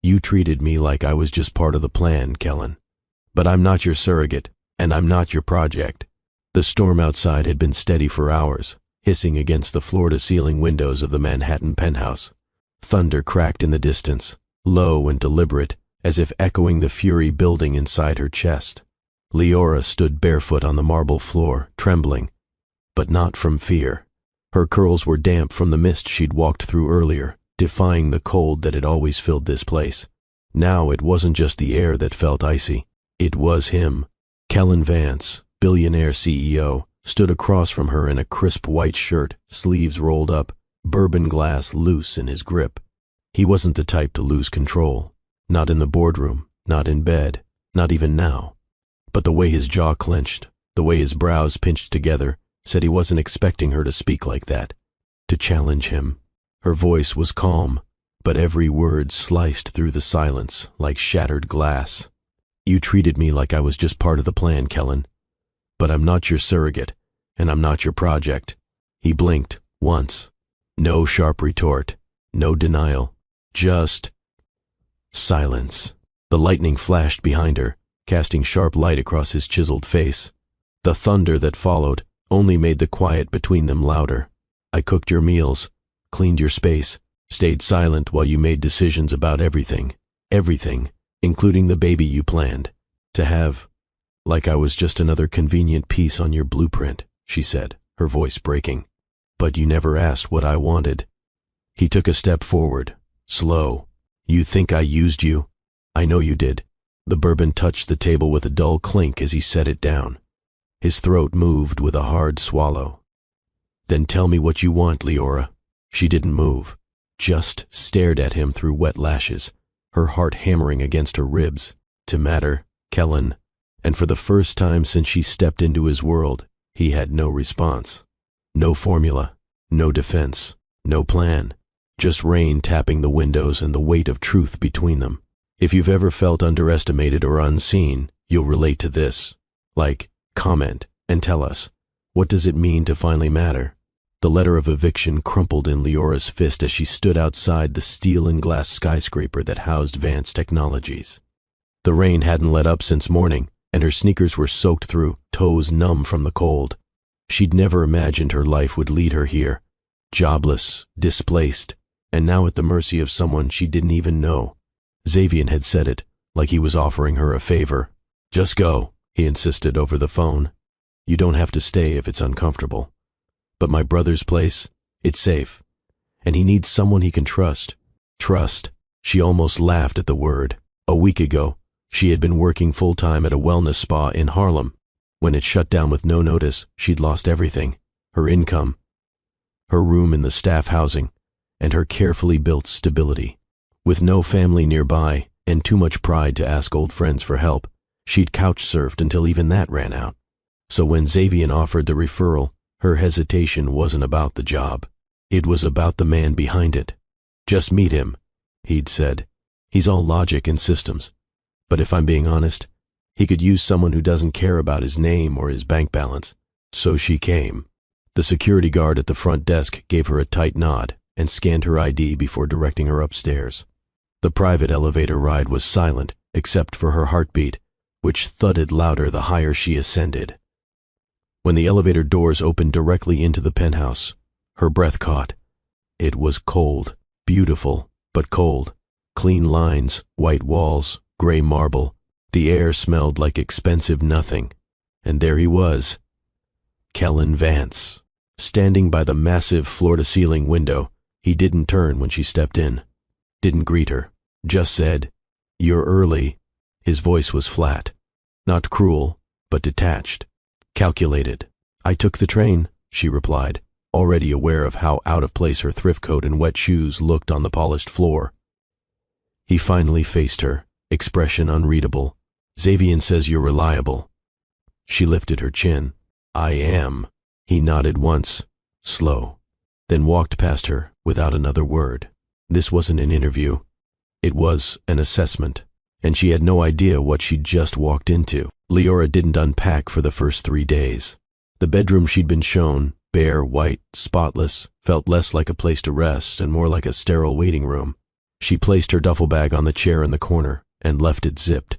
You treated me like I was just part of the plan, Kellen. But I'm not your surrogate, and I'm not your project. The storm outside had been steady for hours, hissing against the floor-to-ceiling windows of the Manhattan penthouse. Thunder cracked in the distance, low and deliberate, as if echoing the fury building inside her chest. Leora stood barefoot on the marble floor, trembling, but not from fear. Her curls were damp from the mist she'd walked through earlier, defying the cold that had always filled this place. Now it wasn't just the air that felt icy. It was him. Kellen Vance, billionaire CEO, stood across from her in a crisp white shirt, sleeves rolled up, bourbon glass loose in his grip. He wasn't the type to lose control. Not in the boardroom, not in bed, not even now. But the way his jaw clenched, the way his brows pinched together, said he wasn't expecting her to speak like that, to challenge him. Her voice was calm, but every word sliced through the silence like shattered glass. You treated me like I was just part of the plan, Kellen. But I'm not your surrogate, and I'm not your project. He blinked, once. No sharp retort, no denial, just silence. The lightning flashed behind her, casting sharp light across his chiseled face. The thunder that followed only made the quiet between them louder. I cooked your meals, cleaned your space, stayed silent while you made decisions about everything, including the baby you planned to have, like I was just another convenient piece on your blueprint, she said, her voice breaking. But you never asked what I wanted. He took a step forward, slow. You think I used you? I know you did. The bourbon touched the table with a dull clink as he set it down. His throat moved with a hard swallow. Then tell me what you want, Leora. She didn't move, just stared at him through wet lashes, her heart hammering against her ribs. To matter, Kellen. And for the first time since she stepped into his world, he had no response. No formula, no defense, no plan. Just rain tapping the windows and the weight of truth between them. If you've ever felt underestimated or unseen, you'll relate to this. Like, comment and tell us. What does it mean to finally matter? The letter of eviction crumpled in Leora's fist as she stood outside the steel and glass skyscraper that housed Vance Technologies. The rain hadn't let up since morning, and her sneakers were soaked through, toes numb from the cold. She'd never imagined her life would lead her here, jobless, displaced, and now at the mercy of someone she didn't even know. Xavier had said it, like he was offering her a favor. Just go, he insisted over the phone. You don't have to stay if it's uncomfortable. But my brother's place, it's safe. And he needs someone he can trust. Trust. She almost laughed at the word. A week ago, she had been working full-time at a wellness spa in Harlem. When it shut down with no notice, she'd lost everything. Her income, her room in the staff housing, and her carefully built stability. With no family nearby and too much pride to ask old friends for help, she'd couch-surfed until even that ran out. So when Xavier offered the referral, her hesitation wasn't about the job. It was about the man behind it. Just meet him, he'd said. He's all logic and systems. But if I'm being honest, he could use someone who doesn't care about his name or his bank balance. So she came. The security guard at the front desk gave her a tight nod and scanned her ID before directing her upstairs. The private elevator ride was silent, except for her heartbeat, which thudded louder the higher she ascended. When the elevator doors opened directly into the penthouse, her breath caught. It was cold, beautiful, but cold. Clean lines, white walls, gray marble. The air smelled like expensive nothing. And there he was, Kellen Vance. Standing by the massive floor-to-ceiling window, he didn't turn when she stepped in. Didn't greet her. Just said, "You're early." His voice was flat. Not cruel, but detached. Calculated. "I took the train," she replied, already aware of how out of place her thrift coat and wet shoes looked on the polished floor. He finally faced her, expression unreadable. "Xavier says you're reliable." She lifted her chin. "I am." He nodded once, slow, then walked past her without another word. This wasn't an interview. It was an assessment, and she had no idea what she'd just walked into. Leora didn't unpack for the first 3 days. The bedroom she'd been shown, bare, white, spotless, felt less like a place to rest and more like a sterile waiting room. She placed her duffel bag on the chair in the corner and left it zipped.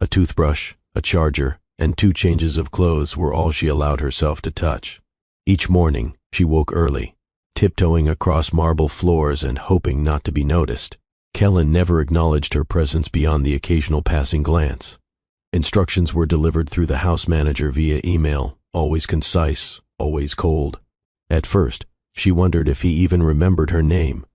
A toothbrush, a charger, and 2 changes of clothes were all she allowed herself to touch. Each morning, she woke early, tiptoeing across marble floors and hoping not to be noticed. Kellen never acknowledged her presence beyond the occasional passing glance. Instructions were delivered through the house manager via email, always concise, always cold. At first, she wondered if he even remembered her name.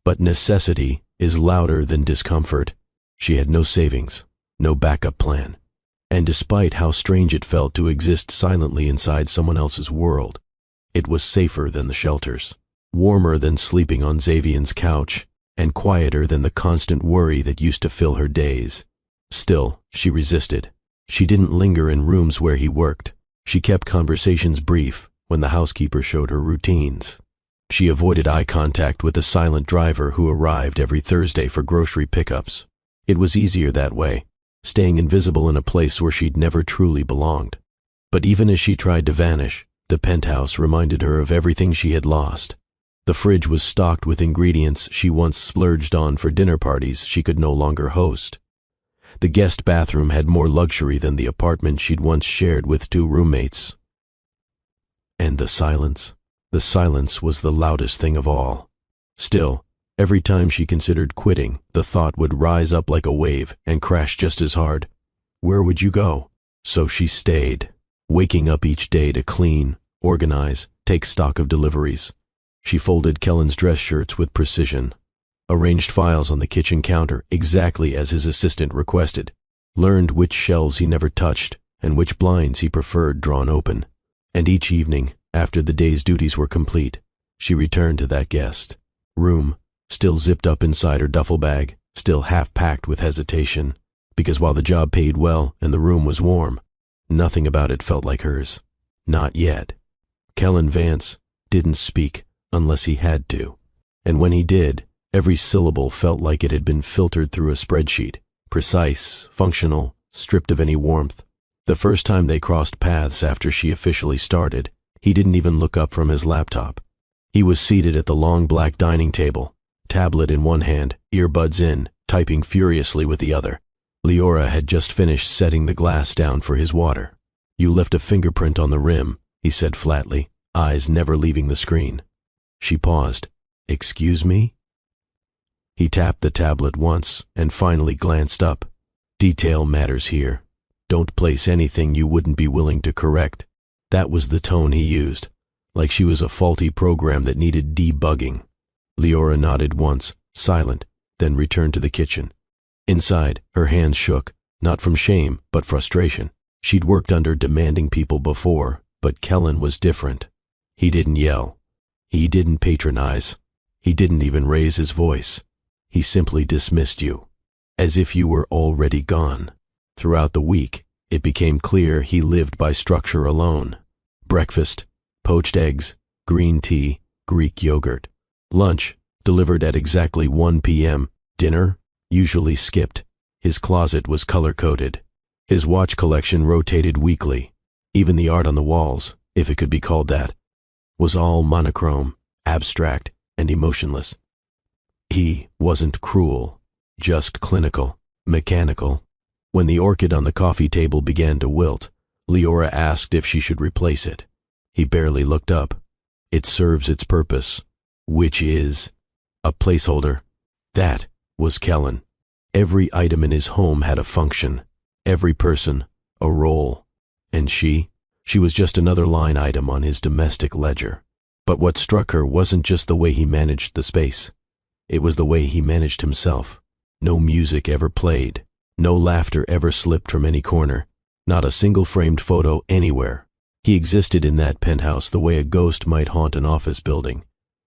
But necessity is louder than discomfort. She had no savings, no backup plan. And despite how strange it felt to exist silently inside someone else's world, it was safer than the shelters, warmer than sleeping on Xavier's couch, and quieter than the constant worry that used to fill her days. Still, she resisted. She didn't linger in rooms where he worked. She kept conversations brief when the housekeeper showed her routines. She avoided eye contact with the silent driver who arrived every Thursday for grocery pickups. It was easier that way, staying invisible in a place where she'd never truly belonged. But even as she tried to vanish, the penthouse reminded her of everything she had lost. The fridge was stocked with ingredients she once splurged on for dinner parties she could no longer host. The guest bathroom had more luxury than the apartment she'd once shared with 2 roommates. And the silence was the loudest thing of all. Still, every time she considered quitting, the thought would rise up like a wave and crash just as hard. Where would you go? So she stayed, waking up each day to clean, organize, take stock of deliveries. She folded Kellen's dress shirts with precision, arranged files on the kitchen counter exactly as his assistant requested, learned which shelves he never touched and which blinds he preferred drawn open. And each evening, after the day's duties were complete, she returned to that guest room, still zipped up inside her duffel bag, still half-packed with hesitation, because while the job paid well and the room was warm, nothing about it felt like hers. Not yet. Kellen Vance didn't speak unless he had to, and when he did, every syllable felt like it had been filtered through a spreadsheet, precise, functional, stripped of any warmth. The first time they crossed paths after she officially started, he didn't even look up from his laptop. He was seated at the long black dining table, tablet in one hand, earbuds in, typing furiously with the other. Leora had just finished setting the glass down for his water. "You left a fingerprint on the rim," he said flatly, eyes never leaving the screen. She paused. "Excuse me?" He tapped the tablet once and finally glanced up. "Detail matters here. Don't place anything you wouldn't be willing to correct." That was the tone he used, like she was a faulty program that needed debugging. Leora nodded once, silent, then returned to the kitchen. Inside, her hands shook, not from shame, but frustration. She'd worked under demanding people before, but Kellen was different. He didn't yell. He didn't patronize. He didn't even raise his voice. He simply dismissed you, as if you were already gone. Throughout the week, it became clear he lived by structure alone. Breakfast, poached eggs, green tea, Greek yogurt. Lunch, delivered at exactly 1 p.m. Dinner, usually skipped. His closet was color-coded. His watch collection rotated weekly. Even the art on the walls, if it could be called that, was all monochrome, abstract, and emotionless. He wasn't cruel, just clinical, mechanical. When the orchid on the coffee table began to wilt, Leora asked if she should replace it. He barely looked up. It serves its purpose, which is a placeholder. That was Kellen. Every item in his home had a function, every person a role, and she was just another line item on his domestic ledger. But what struck her wasn't just the way he managed the space. It was the way he managed himself. No music ever played. No laughter ever slipped from any corner. Not a single framed photo anywhere. He existed in that penthouse the way a ghost might haunt an office building.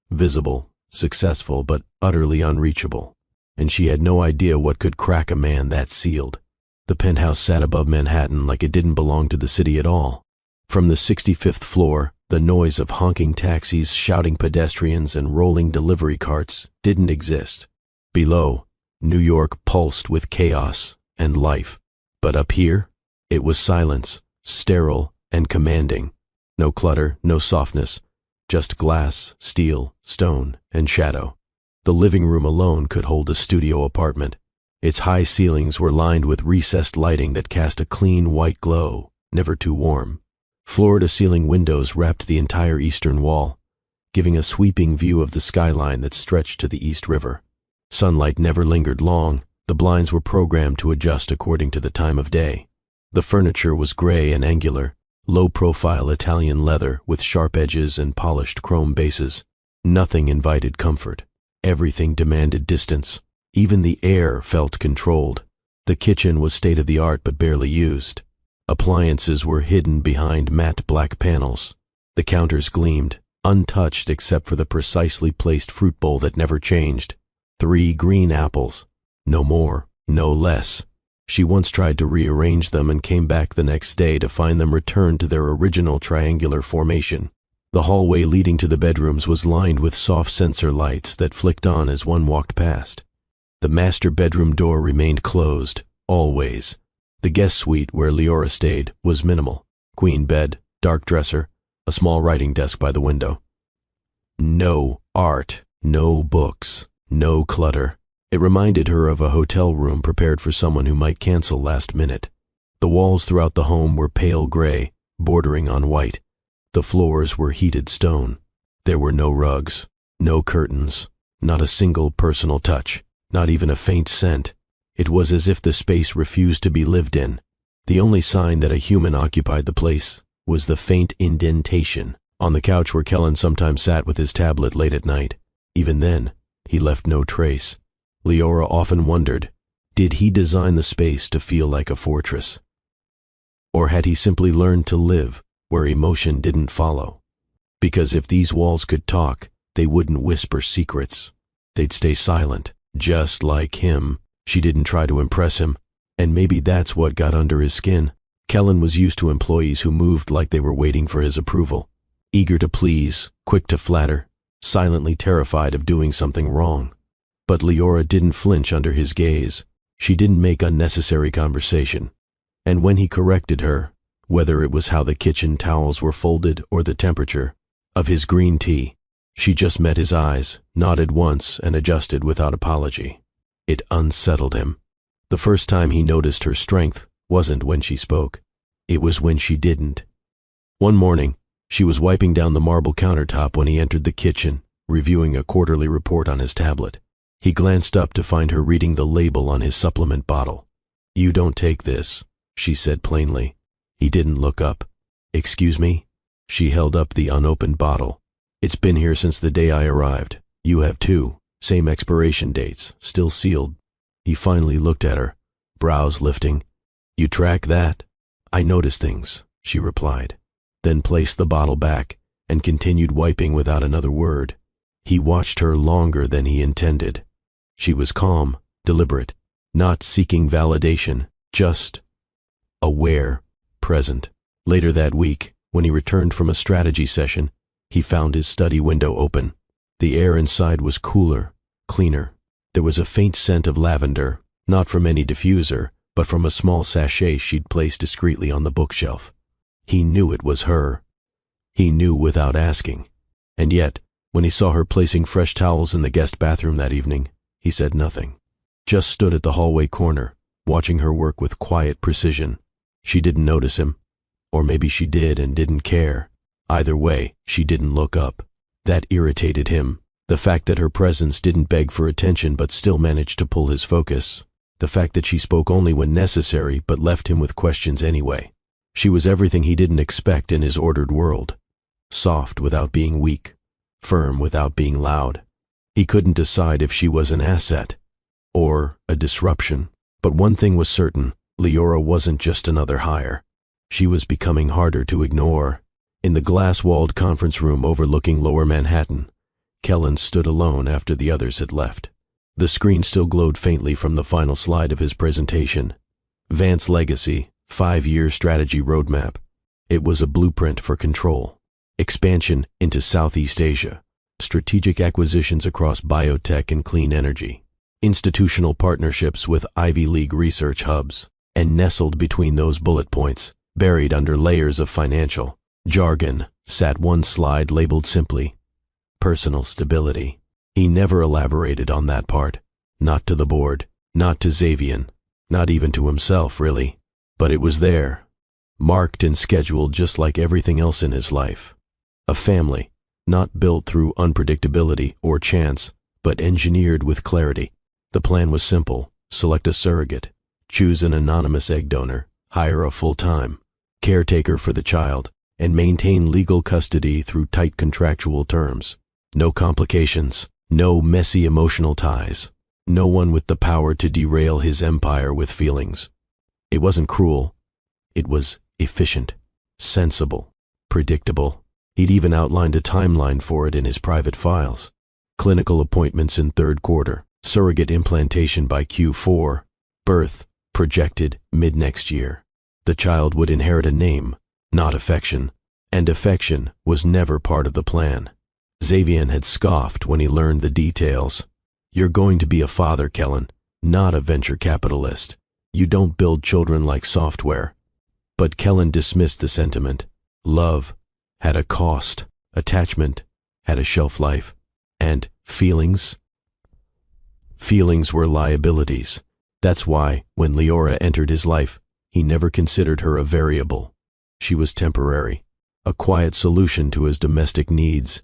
Visible, successful, but utterly unreachable. And she had no idea what could crack a man that sealed. The penthouse sat above Manhattan like it didn't belong to the city at all. From the 65th floor, the noise of honking taxis, shouting pedestrians, and rolling delivery carts didn't exist. Below, New York pulsed with chaos and life. But up here, it was silence, sterile and commanding. No clutter, no softness, just glass, steel, stone, and shadow. The living room alone could hold a studio apartment. Its high ceilings were lined with recessed lighting that cast a clean white glow, never too warm. Floor-to-ceiling windows wrapped the entire eastern wall, giving a sweeping view of the skyline that stretched to the East River. Sunlight never lingered long. The blinds were programmed to adjust according to the time of day. The furniture was gray and angular, low-profile Italian leather with sharp edges and polished chrome bases. Nothing invited comfort. Everything demanded distance. Even the air felt controlled. The kitchen was state-of-the-art but barely used. Appliances were hidden behind matte black panels. The counters gleamed, untouched except for the precisely placed fruit bowl that never changed. 3 green apples. No more, no less. She once tried to rearrange them and came back the next day to find them returned to their original triangular formation. The hallway leading to the bedrooms was lined with soft sensor lights that flicked on as one walked past. The master bedroom door remained closed, always. The guest suite where Leora stayed was minimal. Queen bed, dark dresser, a small writing desk by the window. No art, no books, no clutter. It reminded her of a hotel room prepared for someone who might cancel last minute. The walls throughout the home were pale gray, bordering on white. The floors were heated stone. There were no rugs, no curtains, not a single personal touch, not even a faint scent. It was as if the space refused to be lived in. The only sign that a human occupied the place was the faint indentation on the couch where Kellen sometimes sat with his tablet late at night. Even then, he left no trace. Leora often wondered, did he design the space to feel like a fortress? Or had he simply learned to live where emotion didn't follow? Because if these walls could talk, they wouldn't whisper secrets. They'd stay silent, just like him. She didn't try to impress him, and maybe that's what got under his skin. Kellen was used to employees who moved like they were waiting for his approval, eager to please, quick to flatter, silently terrified of doing something wrong. But Leora didn't flinch under his gaze. She didn't make unnecessary conversation. And when he corrected her, whether it was how the kitchen towels were folded or the temperature of his green tea, she just met his eyes, nodded once, and adjusted without apology. It unsettled him. The first time he noticed her strength wasn't when she spoke. It was when she didn't. One morning, she was wiping down the marble countertop when he entered the kitchen, reviewing a quarterly report on his tablet. He glanced up to find her reading the label on his supplement bottle. "You don't take this," she said plainly. He didn't look up. "Excuse me?" She held up the unopened bottle. "It's been here since the day I arrived. You have too. Same expiration dates, still sealed." He finally looked at her, brows lifting. "You track that?" "I notice things," she replied, then placed the bottle back and continued wiping without another word. He watched her longer than he intended. She was calm, deliberate, not seeking validation, just aware, present. Later that week, when he returned from a strategy session, he found his study window open. The air inside was cooler, cleaner. There was a faint scent of lavender, not from any diffuser, but from a small sachet she'd placed discreetly on the bookshelf. He knew it was her. He knew without asking. And yet, when he saw her placing fresh towels in the guest bathroom that evening, he said nothing. Just stood at the hallway corner, watching her work with quiet precision. She didn't notice him. Or maybe she did and didn't care. Either way, she didn't look up. That irritated him. The fact that her presence didn't beg for attention but still managed to pull his focus. The fact that she spoke only when necessary but left him with questions anyway. She was everything he didn't expect in his ordered world. Soft without being weak. Firm without being loud. He couldn't decide if she was an asset or a disruption. But one thing was certain, Leora wasn't just another hire. She was becoming harder to ignore. In the glass-walled conference room overlooking Lower Manhattan, Kellen stood alone after the others had left. The screen still glowed faintly from the final slide of his presentation. Vance Legacy, 5-year strategy roadmap. It was a blueprint for control. Expansion into Southeast Asia. Strategic acquisitions across biotech and clean energy. Institutional partnerships with Ivy League research hubs. And nestled between those bullet points, buried under layers of financial jargon, sat one slide labeled simply, personal stability. He never elaborated on that part. Not to the board, not to Xavier, not even to himself, really. But it was there, marked and scheduled just like everything else in his life. A family, not built through unpredictability or chance, but engineered with clarity. The plan was simple: select a surrogate, choose an anonymous egg donor, hire a full-time caretaker for the child, and maintain legal custody through tight contractual terms. No complications, no messy emotional ties, no one with the power to derail his empire with feelings. It wasn't cruel. It was efficient, sensible, predictable. He'd even outlined a timeline for it in his private files. Clinical appointments in third quarter, surrogate implantation by Q4, birth projected mid-next year. The child would inherit a name, not affection, and affection was never part of the plan. Xavier had scoffed when he learned the details. "You're going to be a father, Kellen, not a venture capitalist. You don't build children like software." But Kellen dismissed the sentiment. Love had a cost, attachment had a shelf life, and feelings were liabilities. That's why, when Leora entered his life, he never considered her a variable. She was temporary, a quiet solution to his domestic needs,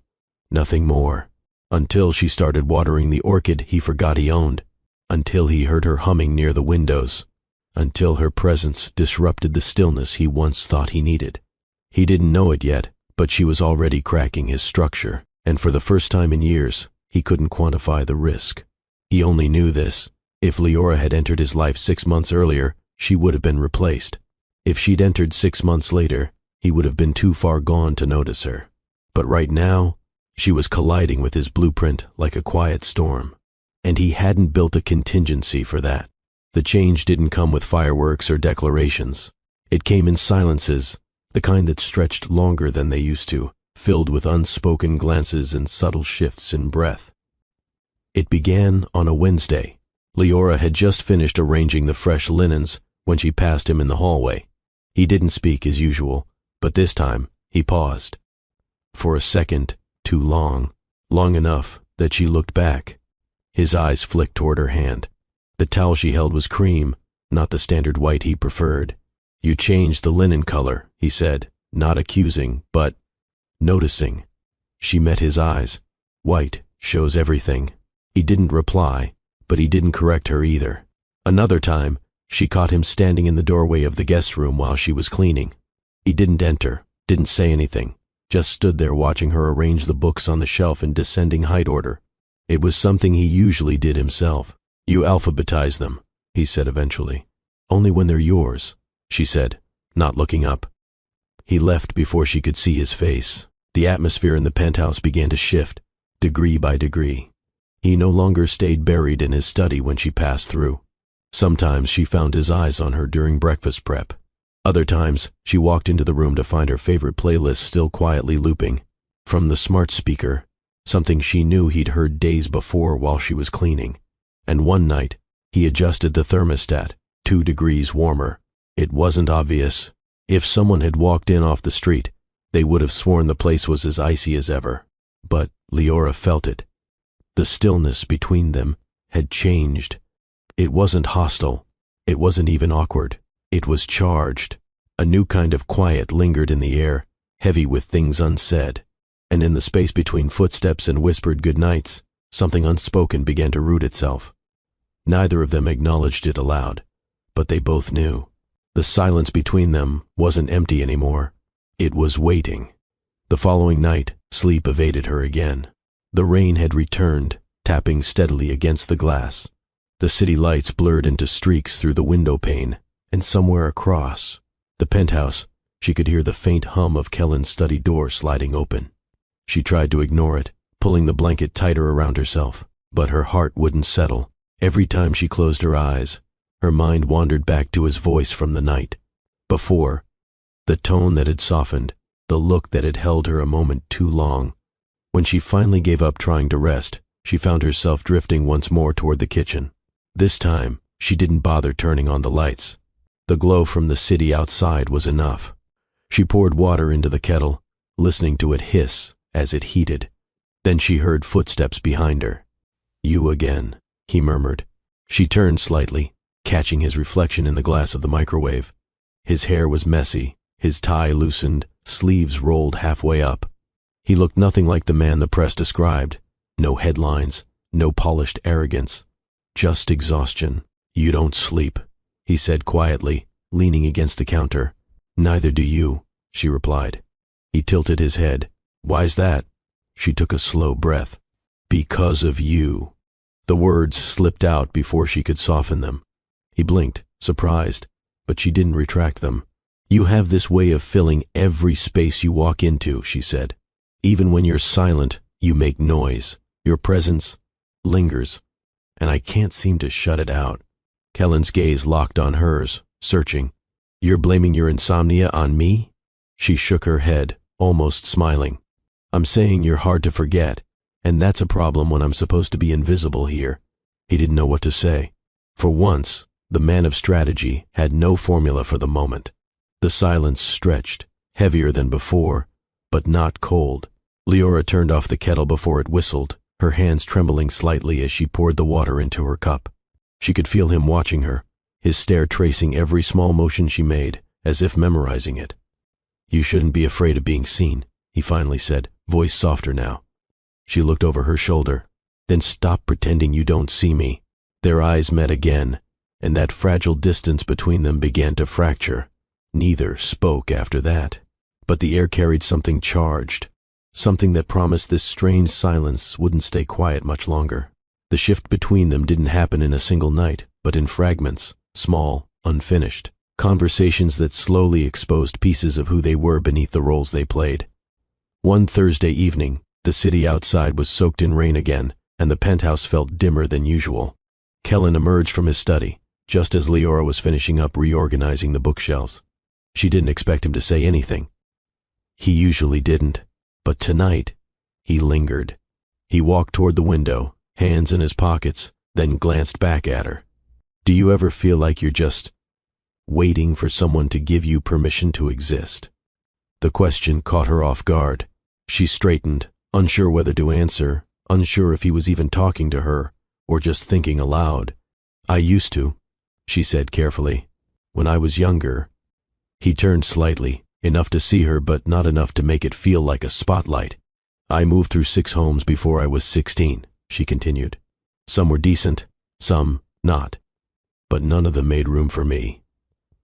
nothing more. Until she started watering the orchid he forgot he owned, until he heard her humming near the windows, until her presence disrupted the stillness he once thought he needed. He didn't know it yet, but she was already cracking his structure, and for the first time in years, he couldn't quantify the risk. He only knew this: if Leora had entered his life 6 months earlier, she would have been replaced. If she'd entered 6 months later, he would have been too far gone to notice her. But right now, she was colliding with his blueprint like a quiet storm, and he hadn't built a contingency for that. The change didn't come with fireworks or declarations. It came in silences, the kind that stretched longer than they used to, filled with unspoken glances and subtle shifts in breath. It began on a Wednesday. Leora had just finished arranging the fresh linens when she passed him in the hallway. He didn't speak as usual, but this time he paused. For a second, too long, long enough that she looked back. His eyes flicked toward her hand. The towel she held was cream, not the standard white he preferred. "You changed the linen color," he said, not accusing, but noticing. She met his eyes. White shows everything. He didn't reply, but he didn't correct her either. Another time, she caught him standing in the doorway of the guest room while she was cleaning. He didn't enter, didn't say anything, just stood there watching her arrange the books on the shelf in descending height order. It was something he usually did himself. "You alphabetize them," he said eventually. "Only when they're yours," she said, not looking up. He left before she could see his face. The atmosphere in the penthouse began to shift, degree by degree. He no longer stayed buried in his study when she passed through. Sometimes she found his eyes on her during breakfast prep. Other times, she walked into the room to find her favorite playlist still quietly looping. From the smart speaker, something she knew he'd heard days before while she was cleaning. And one night, he adjusted the thermostat, 2 degrees warmer. It wasn't obvious. If someone had walked in off the street, they would have sworn the place was as icy as ever. But Leora felt it. The stillness between them had changed. It wasn't hostile. It wasn't even awkward. It was charged. A new kind of quiet lingered in the air, heavy with things unsaid. And in the space between footsteps and whispered goodnights, something unspoken began to root itself. Neither of them acknowledged it aloud, but they both knew. The silence between them wasn't empty anymore. It was waiting. The following night, sleep evaded her again. The rain had returned, tapping steadily against the glass. The city lights blurred into streaks through the window pane, and somewhere across the penthouse, she could hear the faint hum of Kellen's study door sliding open. She tried to ignore it, pulling the blanket tighter around herself, but her heart wouldn't settle. Every time she closed her eyes, her mind wandered back to his voice from the night before, the tone that had softened, the look that had held her a moment too long. When she finally gave up trying to rest, she found herself drifting once more toward the kitchen. This time, she didn't bother turning on the lights. The glow from the city outside was enough. She poured water into the kettle, listening to it hiss as it heated. Then she heard footsteps behind her. "You again," he murmured. She turned slightly, catching his reflection in the glass of the microwave. His hair was messy, his tie loosened, sleeves rolled halfway up. He looked nothing like the man the press described. No headlines, no polished arrogance, just exhaustion. "You don't sleep," he said quietly, leaning against the counter. "Neither do you," she replied. He tilted his head. "Why's that?" She took a slow breath. "Because of you." The words slipped out before she could soften them. He blinked, surprised, but she didn't retract them. "You have this way of filling every space you walk into," she said. "Even when you're silent, you make noise. Your presence lingers, and I can't seem to shut it out." Kellen's gaze locked on hers, searching. "You're blaming your insomnia on me?" She shook her head, almost smiling. "I'm saying you're hard to forget, and that's a problem when I'm supposed to be invisible here." He didn't know what to say. For once, the man of strategy had no formula for the moment. The silence stretched, heavier than before, but not cold. Leora turned off the kettle before it whistled, her hands trembling slightly as she poured the water into her cup. She could feel him watching her, his stare tracing every small motion she made, as if memorizing it. "You shouldn't be afraid of being seen," he finally said, voice softer now. She looked over her shoulder. "Then stop pretending you don't see me." Their eyes met again, and that fragile distance between them began to fracture. Neither spoke after that, but the air carried something charged, something that promised this strange silence wouldn't stay quiet much longer. The shift between them didn't happen in a single night, but in fragments, small, unfinished, conversations that slowly exposed pieces of who they were beneath the roles they played. One Thursday evening, the city outside was soaked in rain again, and the penthouse felt dimmer than usual. Kellen emerged from his study, just as Leora was finishing up reorganizing the bookshelves. She didn't expect him to say anything. He usually didn't, but tonight, he lingered. He walked toward the window, hands in his pockets, then glanced back at her. "Do you ever feel like you're just waiting for someone to give you permission to exist?" The question caught her off guard. She straightened, unsure whether to answer, unsure if he was even talking to her, or just thinking aloud. "I used to," she said carefully. "When I was younger." He turned slightly, enough to see her but not enough to make it feel like a spotlight. "I moved through 6 homes before I was 16, she continued. "Some were decent, some not. But none of them made room for me.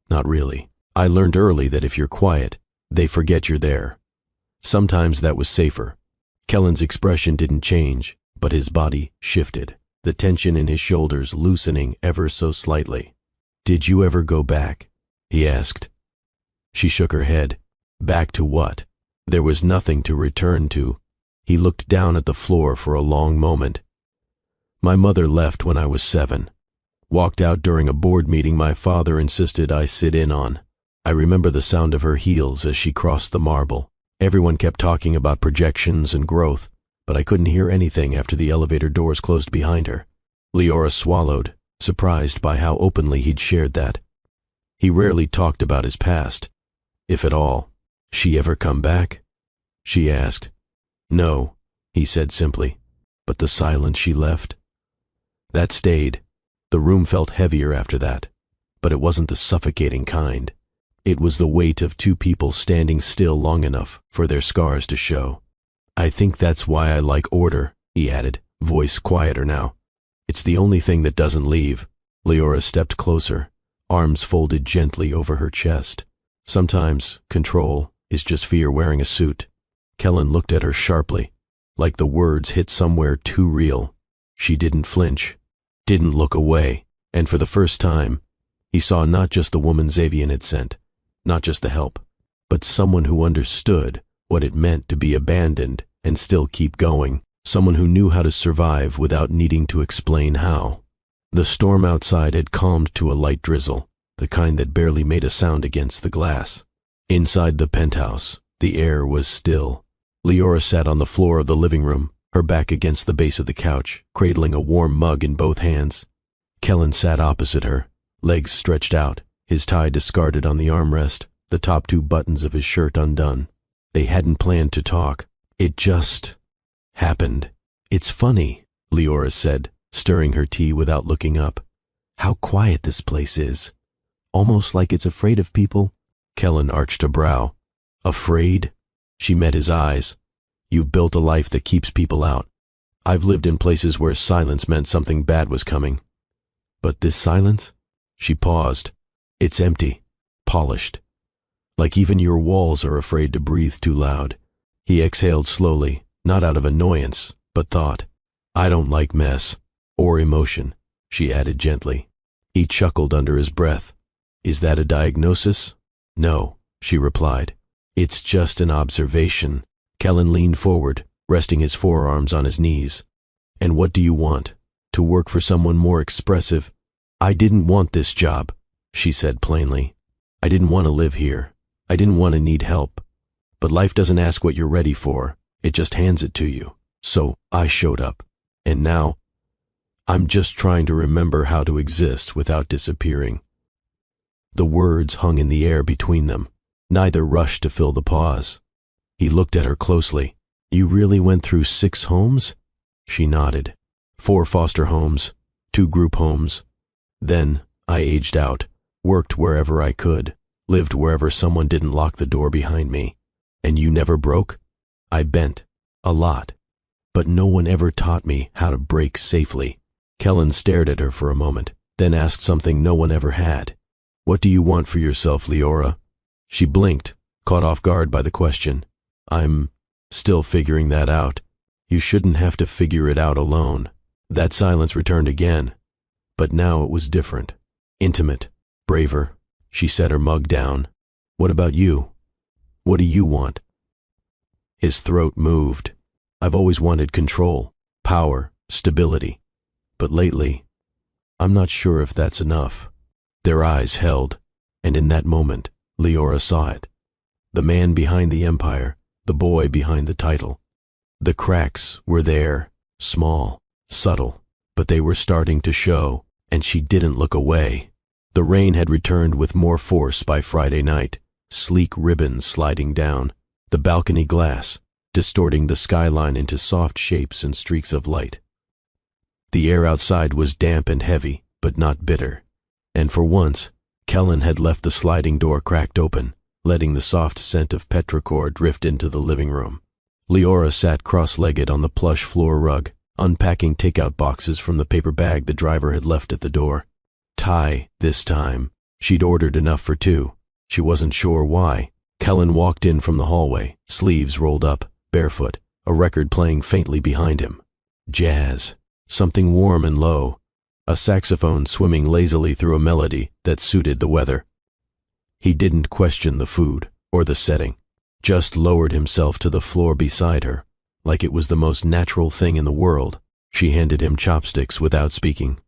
Not really. I learned early that if you're quiet, they forget you're there. Sometimes that was safer." Kellen's expression didn't change, but his body shifted, the tension in his shoulders loosening ever so slightly. "Did you ever go back?" he asked. She shook her head. Back to what? There was nothing to return to. He looked down at the floor for a long moment. "My mother left when I was 7. Walked out during a board meeting my father insisted I sit in on. I remember the sound of her heels as she crossed the marble. Everyone kept talking about projections and growth, but I couldn't hear anything after the elevator doors closed behind her." Leora swallowed, surprised by how openly he'd shared that. He rarely talked about his past, if at all. "She ever come back?" she asked. "No," he said simply. "But the silence she left?" That stayed. The room felt heavier after that, but it wasn't the suffocating kind. It was the weight of 2 people standing still long enough for their scars to show. "I think that's why I like order," he added, voice quieter now. "It's the only thing that doesn't leave." Leora stepped closer, arms folded gently over her chest. Sometimes control is just fear wearing a suit. Kellen looked at her sharply, like the words hit somewhere too real. She didn't flinch, didn't look away, and for the first time, he saw not just the woman Xavier had sent, not just the help, but someone who understood what it meant to be abandoned and still keep going, someone who knew how to survive without needing to explain how. The storm outside had calmed to a light drizzle, the kind that barely made a sound against the glass. Inside the penthouse, the air was still. Leora sat on the floor of the living room, her back against the base of the couch, cradling a warm mug in both hands. Kellen sat opposite her, legs stretched out, his tie discarded on the armrest, the top 2 buttons of his shirt undone. They hadn't planned to talk. It just happened. It's funny, Leora said, stirring her tea without looking up. How quiet this place is. Almost like it's afraid of people. Kellen arched a brow. Afraid? She met his eyes. You've built a life that keeps people out. I've lived in places where silence meant something bad was coming. But this silence? She paused. It's empty, polished. Like even your walls are afraid to breathe too loud. He exhaled slowly, not out of annoyance, but thought. I don't like mess. Or emotion, she added gently. He chuckled under his breath. Is that a diagnosis? No, she replied. It's just an observation. Kellen leaned forward, resting his forearms on his knees. And what do you want? To work for someone more expressive? I didn't want this job, she said plainly. I didn't want to live here. I didn't want to need help. But life doesn't ask what you're ready for. It just hands it to you. So I showed up. And now, I'm just trying to remember how to exist without disappearing. The words hung in the air between them. Neither rushed to fill the pause. He looked at her closely. You really went through 6 homes? She nodded. 4 foster homes, 2 group homes. Then I aged out, worked wherever I could, lived wherever someone didn't lock the door behind me. And you never broke? I bent. A lot. But no one ever taught me how to break safely. Kellen stared at her for a moment, then asked something no one ever had. What do you want for yourself, Leora? She blinked, caught off guard by the question. I'm still figuring that out. You shouldn't have to figure it out alone. That silence returned again. But now it was different. Intimate. Braver. She set her mug down. What about you? What do you want? His throat moved. I've always wanted control, power, stability. But lately, I'm not sure if that's enough. Their eyes held, and in that moment, Leora saw it. The man behind the empire, the boy behind the title. The cracks were there, small, subtle, but they were starting to show, and she didn't look away. The rain had returned with more force by Friday night, sleek ribbons sliding down, the balcony glass, distorting the skyline into soft shapes and streaks of light. The air outside was damp and heavy, but not bitter. And for once, Kellen had left the sliding door cracked open, letting the soft scent of petrichor drift into the living room. Leora sat cross-legged on the plush floor rug, unpacking takeout boxes from the paper bag the driver had left at the door. Thai, this time. She'd ordered enough for 2. She wasn't sure why. Kellen walked in from the hallway, sleeves rolled up, barefoot, a record playing faintly behind him. Jazz. Something warm and low. A saxophone swimming lazily through a melody that suited the weather. He didn't question the food or the setting, just lowered himself to the floor beside her, like it was the most natural thing in the world. She handed him chopsticks without speaking.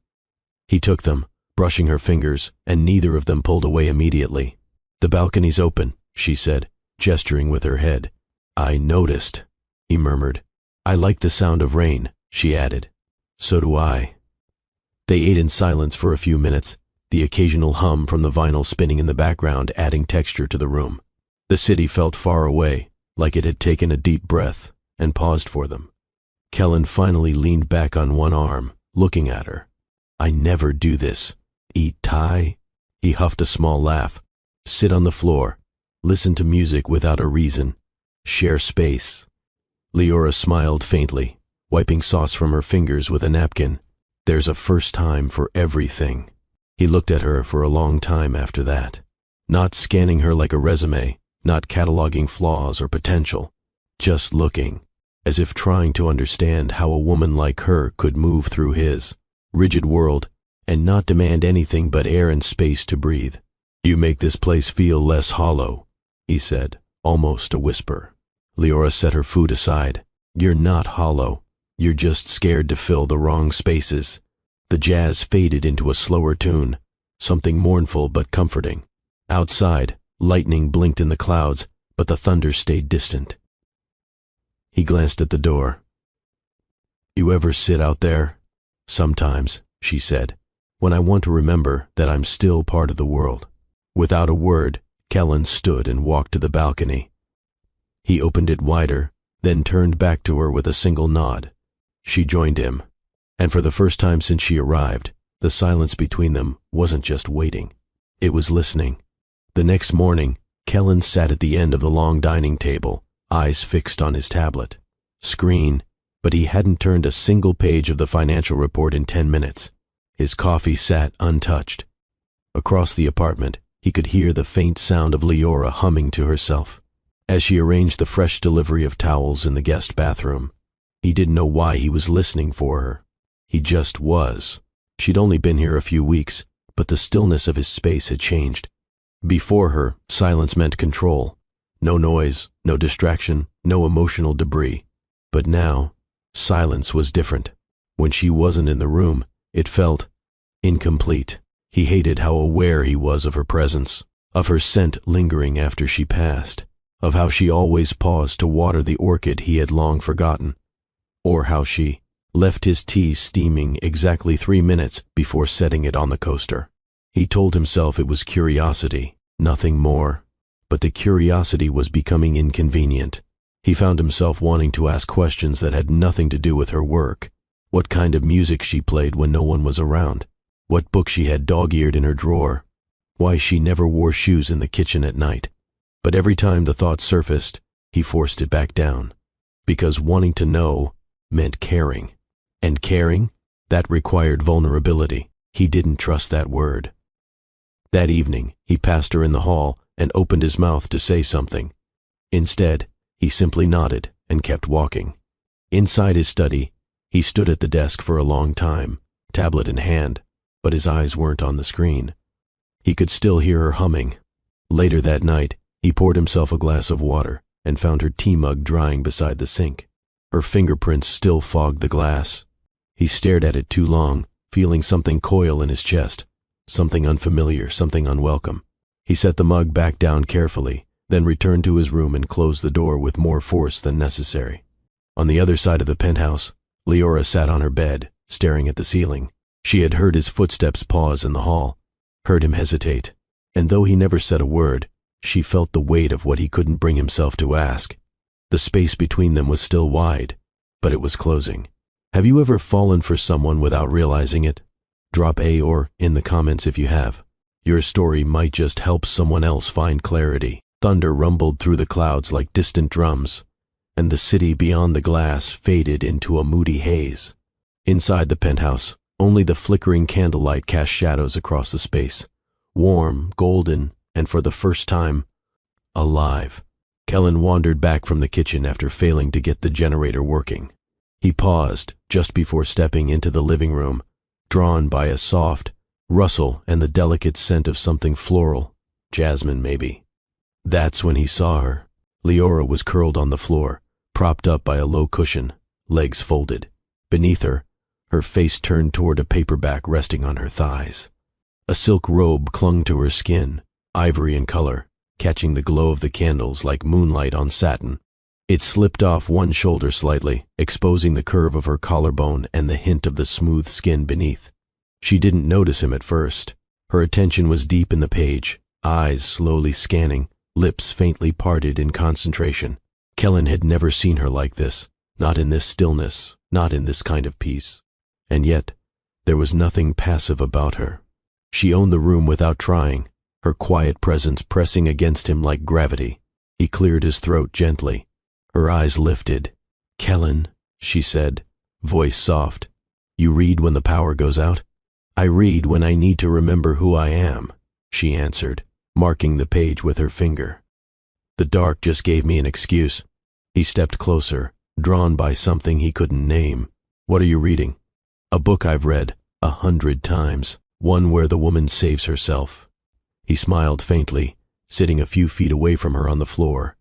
He took them, brushing her fingers, and neither of them pulled away immediately. The balcony's open, she said, gesturing with her head. I noticed, he murmured. I like the sound of rain, she added. So do I. They ate in silence for a few minutes, the occasional hum from the vinyl spinning in the background adding texture to the room. The city felt far away, like it had taken a deep breath, and paused for them. Kellen finally leaned back on one arm, looking at her. I never do this. Eat Thai? He huffed a small laugh. Sit on the floor. Listen to music without a reason. Share space. Leora smiled faintly, wiping sauce from her fingers with a napkin. There's a first time for everything. He looked at her for a long time after that, not scanning her like a resume, not cataloging flaws or potential, just looking, as if trying to understand how a woman like her could move through his rigid world and not demand anything but air and space to breathe. You make this place feel less hollow, he said, almost a whisper. Leora set her food aside. You're not hollow. You're just scared to fill the wrong spaces. The jazz faded into a slower tune, something mournful but comforting. Outside, lightning blinked in the clouds, but the thunder stayed distant. He glanced at the door. You ever sit out there? Sometimes, she said, when I want to remember that I'm still part of the world. Without a word, Kellen stood and walked to the balcony. He opened it wider, then turned back to her with a single nod. She joined him, and for the first time since she arrived, the silence between them wasn't just waiting. It was listening. The next morning, Kellen sat at the end of the long dining table, eyes fixed on his tablet. Screen, but he hadn't turned a single page of the financial report in 10 minutes. His coffee sat untouched. Across the apartment, he could hear the faint sound of Leora humming to herself as she arranged the fresh delivery of towels in the guest bathroom. He didn't know why he was listening for her. He just was. She'd only been here a few weeks, but the stillness of his space had changed. Before her, silence meant control. No noise, no distraction, no emotional debris. But now, silence was different. When she wasn't in the room, it felt incomplete. He hated how aware he was of her presence, of her scent lingering after she passed, of how she always paused to water the orchid he had long forgotten, or how she left his tea steaming exactly 3 minutes before setting it on the coaster. He told himself it was curiosity, nothing more, but the curiosity was becoming inconvenient. He found himself wanting to ask questions that had nothing to do with her work. What kind of music she played when no one was around, what book she had dog-eared in her drawer, why she never wore shoes in the kitchen at night. But every time the thought surfaced, he forced it back down, because wanting to know meant caring. And caring, that required vulnerability. He didn't trust that word. That evening, he passed her in the hall and opened his mouth to say something. Instead, he simply nodded and kept walking. Inside his study, he stood at the desk for a long time, tablet in hand, but his eyes weren't on the screen. He could still hear her humming. Later that night, he poured himself a glass of water and found her tea mug drying beside the sink. Her fingerprints still fogged the glass. He stared at it too long, feeling something coil in his chest, something unfamiliar, something unwelcome. He set the mug back down carefully, then returned to his room and closed the door with more force than necessary. On the other side of the penthouse, Leora sat on her bed, staring at the ceiling. She had heard his footsteps pause in the hall, heard him hesitate, and though he never said a word, she felt the weight of what he couldn't bring himself to ask. The space between them was still wide, but it was closing. Have you ever fallen for someone without realizing it? Drop A or in the comments if you have. Your story might just help someone else find clarity. Thunder rumbled through the clouds like distant drums, and the city beyond the glass faded into a moody haze. Inside the penthouse, only the flickering candlelight cast shadows across the space, warm, golden, and for the first time, alive. Kellen wandered back from the kitchen after failing to get the generator working. He paused just before stepping into the living room, drawn by a soft rustle and the delicate scent of something floral, jasmine maybe. That's when he saw her. Leora was curled on the floor, propped up by a low cushion, legs folded. Beneath her, her face turned toward a paperback resting on her thighs. A silk robe clung to her skin, ivory in color, catching the glow of the candles like moonlight on satin. It slipped off one shoulder slightly, exposing the curve of her collarbone and the hint of the smooth skin beneath. She didn't notice him at first. Her attention was deep in the page, eyes slowly scanning, lips faintly parted in concentration. Kellen had never seen her like this, not in this stillness, not in this kind of peace. And yet, there was nothing passive about her. She owned the room without trying, her quiet presence pressing against him like gravity. He cleared his throat gently. Her eyes lifted. "Kellen," she said, voice soft. "You read when the power goes out?" "I read when I need to remember who I am," she answered, marking the page with her finger. "The dark just gave me an excuse." He stepped closer, drawn by something he couldn't name. "What are you reading?" "A book I've read 100 times, one where the woman saves herself." He smiled faintly, sitting a few feet away from her on the floor.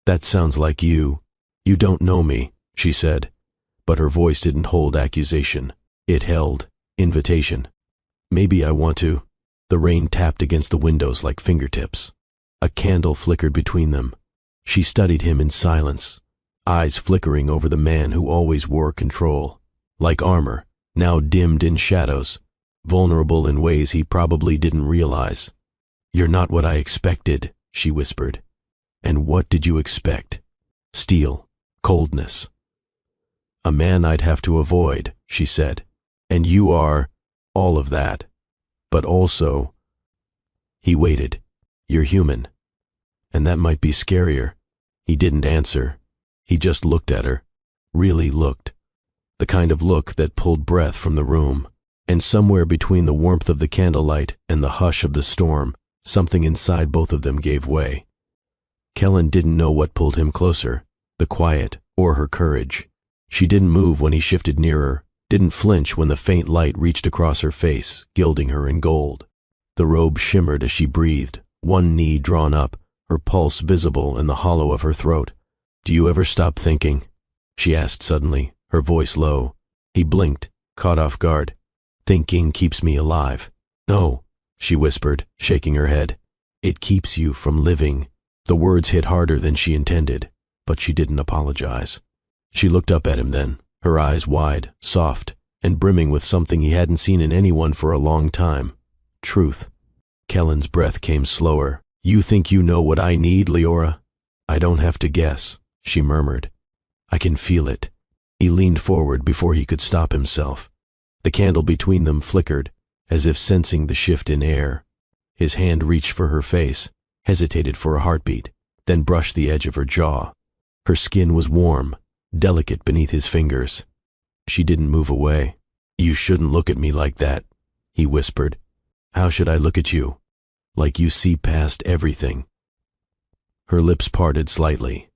"That sounds like you. You don't know me," she said, but her voice didn't hold accusation. It held invitation. "Maybe I want to." The rain tapped against the windows like fingertips. A candle flickered between them. She studied him in silence, eyes flickering over the man who always wore control, like armor, now dimmed in shadows, vulnerable in ways he probably didn't realize. "You're not what I expected," she whispered. "And what did you expect?" "Steel." coldness. A man I'd have to avoid, she said. And you are all of that. But also, he waited. You're human. And that might be scarier. He didn't answer. He just looked at her. Really looked. The kind of look that pulled breath from the room. And somewhere between the warmth of the candlelight and the hush of the storm, something inside both of them gave way. Kellen didn't know what pulled him closer, the quiet or her courage. She didn't move when he shifted nearer, didn't flinch when the faint light reached across her face, gilding her in gold. The robe shimmered as she breathed, one knee drawn up, her pulse visible in the hollow of her throat. "Do you ever stop thinking?" she asked suddenly, her voice low. He blinked, caught off guard. "Thinking keeps me alive." "No," she whispered, shaking her head. "It keeps you from living." The words hit harder than she intended, but she didn't apologize. She looked up at him then, her eyes wide, soft, and brimming with something he hadn't seen in anyone for a long time. Truth. Kellen's breath came slower. "You think you know what I need, Leora?" "I don't have to guess," she murmured. "I can feel it." He leaned forward before he could stop himself. The candle between them flickered, as if sensing the shift in air. His hand reached for her face, hesitated for a heartbeat, then brushed the edge of her jaw. Her skin was warm, delicate beneath his fingers. She didn't move away. "You shouldn't look at me like that," he whispered. "How should I look at you? Like you see past everything." Her lips parted slightly.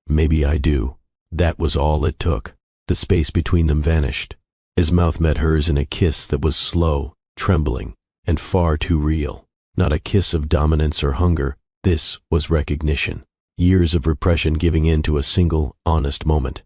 "Maybe I do." That was all it took. The space between them vanished. His mouth met hers in a kiss that was slow, trembling, and far too real. Not a kiss of dominance or hunger. This was recognition. Years of repression giving in to a single, honest moment.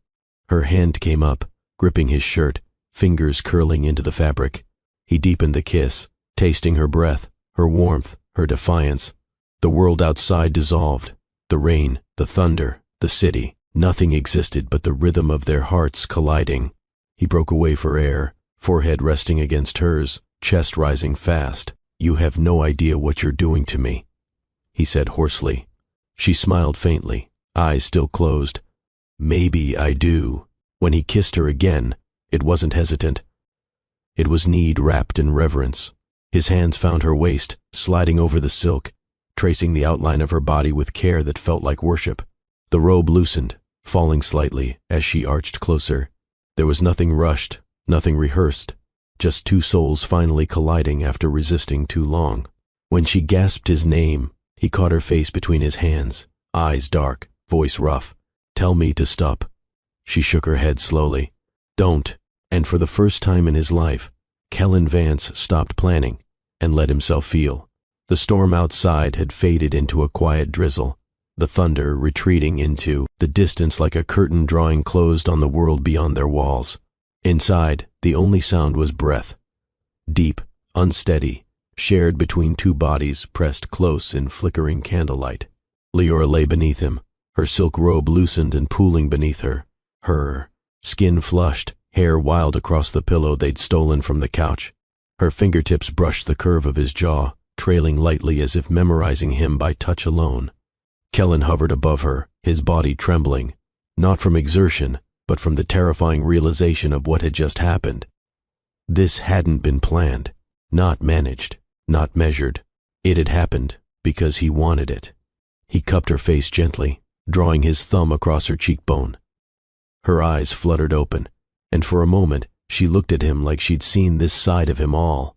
Her hand came up, gripping his shirt, fingers curling into the fabric. He deepened the kiss, tasting her breath, her warmth, her defiance. The world outside dissolved. The rain, the thunder, the city. Nothing existed but the rhythm of their hearts colliding. He broke away for air, forehead resting against hers, chest rising fast. "You have no idea what you're doing to me," he said hoarsely. She smiled faintly, eyes still closed. "Maybe I do." When he kissed her again, it wasn't hesitant. It was need wrapped in reverence. His hands found her waist, sliding over the silk, tracing the outline of her body with care that felt like worship. The robe loosened, falling slightly as she arched closer. There was nothing rushed, nothing rehearsed, just two souls finally colliding after resisting too long. When she gasped his name, he caught her face between his hands, eyes dark, voice rough. "Tell me to stop." She shook her head slowly. "Don't." And for the first time in his life, Kellen Vance stopped planning and let himself feel. The storm outside had faded into a quiet drizzle, the thunder retreating into the distance like a curtain drawing closed on the world beyond their walls. Inside, the only sound was breath. Deep, unsteady, shared between two bodies pressed close in flickering candlelight. Leora lay beneath him, her silk robe loosened and pooling beneath her. Her skin flushed, hair wild across the pillow they'd stolen from the couch. Her fingertips brushed the curve of his jaw, trailing lightly as if memorizing him by touch alone. Kellen hovered above her, his body trembling, not from exertion, but from the terrifying realization of what had just happened. This hadn't been planned, not managed, not measured. It had happened because he wanted it. He cupped her face gently, drawing his thumb across her cheekbone. Her eyes fluttered open, and for a moment she looked at him like she'd seen this side of him all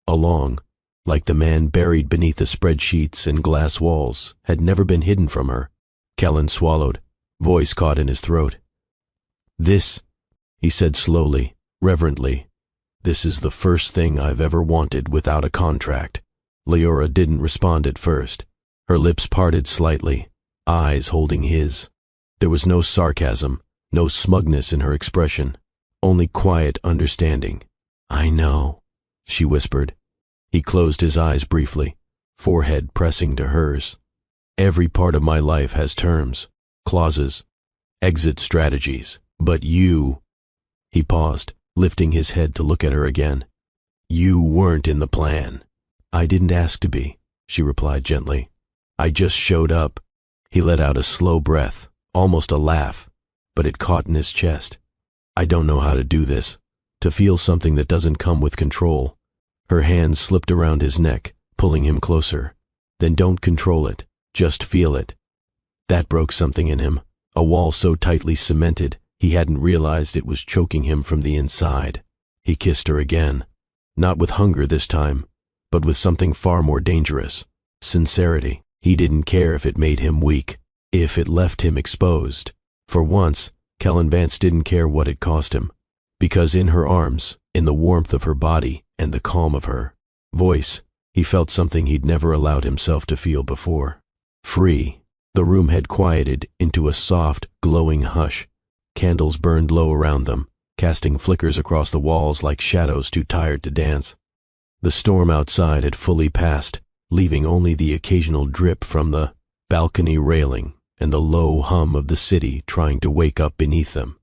along, like the man buried beneath the spreadsheets and glass walls had never been hidden from her. Kellen swallowed, voice caught in his throat. "This," he said slowly, reverently, "this is the first thing I've ever wanted without a contract." Leora didn't respond at first. Her lips parted slightly, eyes holding his. There was no sarcasm, no smugness in her expression, only quiet understanding. "I know," she whispered. He closed his eyes briefly, forehead pressing to hers. "Every part of my life has terms, clauses, exit strategies, but you—" He paused, lifting his head to look at her again. "You weren't in the plan." "I didn't ask to be," she replied gently. "I just showed up." He let out a slow breath, almost a laugh. but it caught in his chest. I don't know how to do this. To feel something that doesn't come with control. Her hands slipped around his neck, pulling him closer. Then don't control it, just feel it. That broke something in him, a wall so tightly cemented, he hadn't realized it was choking him from the inside. He kissed her again, not with hunger this time, but with something far more dangerous, sincerity. He didn't care if it made him weak, if it left him exposed. For once, Kellen Vance didn't care what it cost him, because in her arms, in the warmth of her body and the calm of her voice, he felt something he'd never allowed himself to feel before. Free. The room had quieted into a soft, glowing hush. Candles burned low around them, casting flickers across the walls like shadows too tired to dance. The storm outside had fully passed, leaving only the occasional drip from the balcony railing and the low hum of the city trying to wake up beneath them.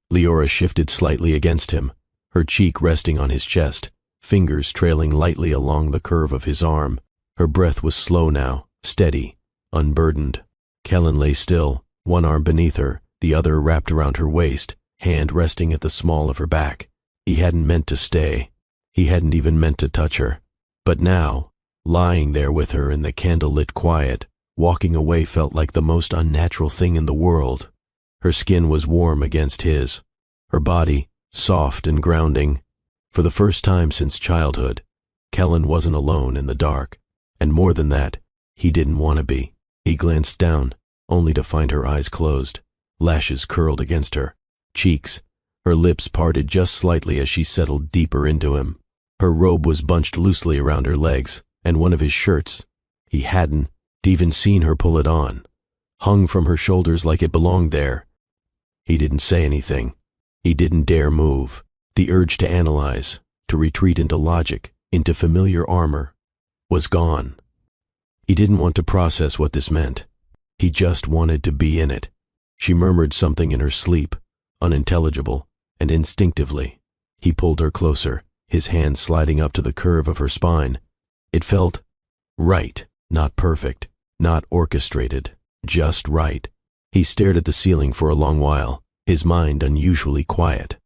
Leora shifted slightly against him, her cheek resting on his chest, fingers trailing lightly along the curve of his arm. Her breath was slow now, steady, unburdened. Kellen lay still, one arm beneath her, the other wrapped around her waist, hand resting at the small of her back. He hadn't meant to stay. He hadn't even meant to touch her. But now, lying there with her in the candle-lit quiet, walking away felt like the most unnatural thing in the world. Her skin was warm against his, her body soft and grounding. For the first time since childhood, Kellen wasn't alone in the dark. And more than that, he didn't want to be. He glanced down, only to find her eyes closed, lashes curled against her cheeks, her lips parted just slightly as she settled deeper into him. Her robe was bunched loosely around her legs, and one of his shirts, he hadn't even seen her pull it on, hung from her shoulders like it belonged there. He didn't say anything. He didn't dare move. The urge to analyze, to retreat into logic, into familiar armor, was gone. He didn't want to process what this meant. He just wanted to be in it. She murmured something in her sleep, unintelligible, and instinctively, he pulled her closer, his hand sliding up to the curve of her spine. It felt right, not perfect, not orchestrated, just right. He stared at the ceiling for a long while, his mind unusually quiet.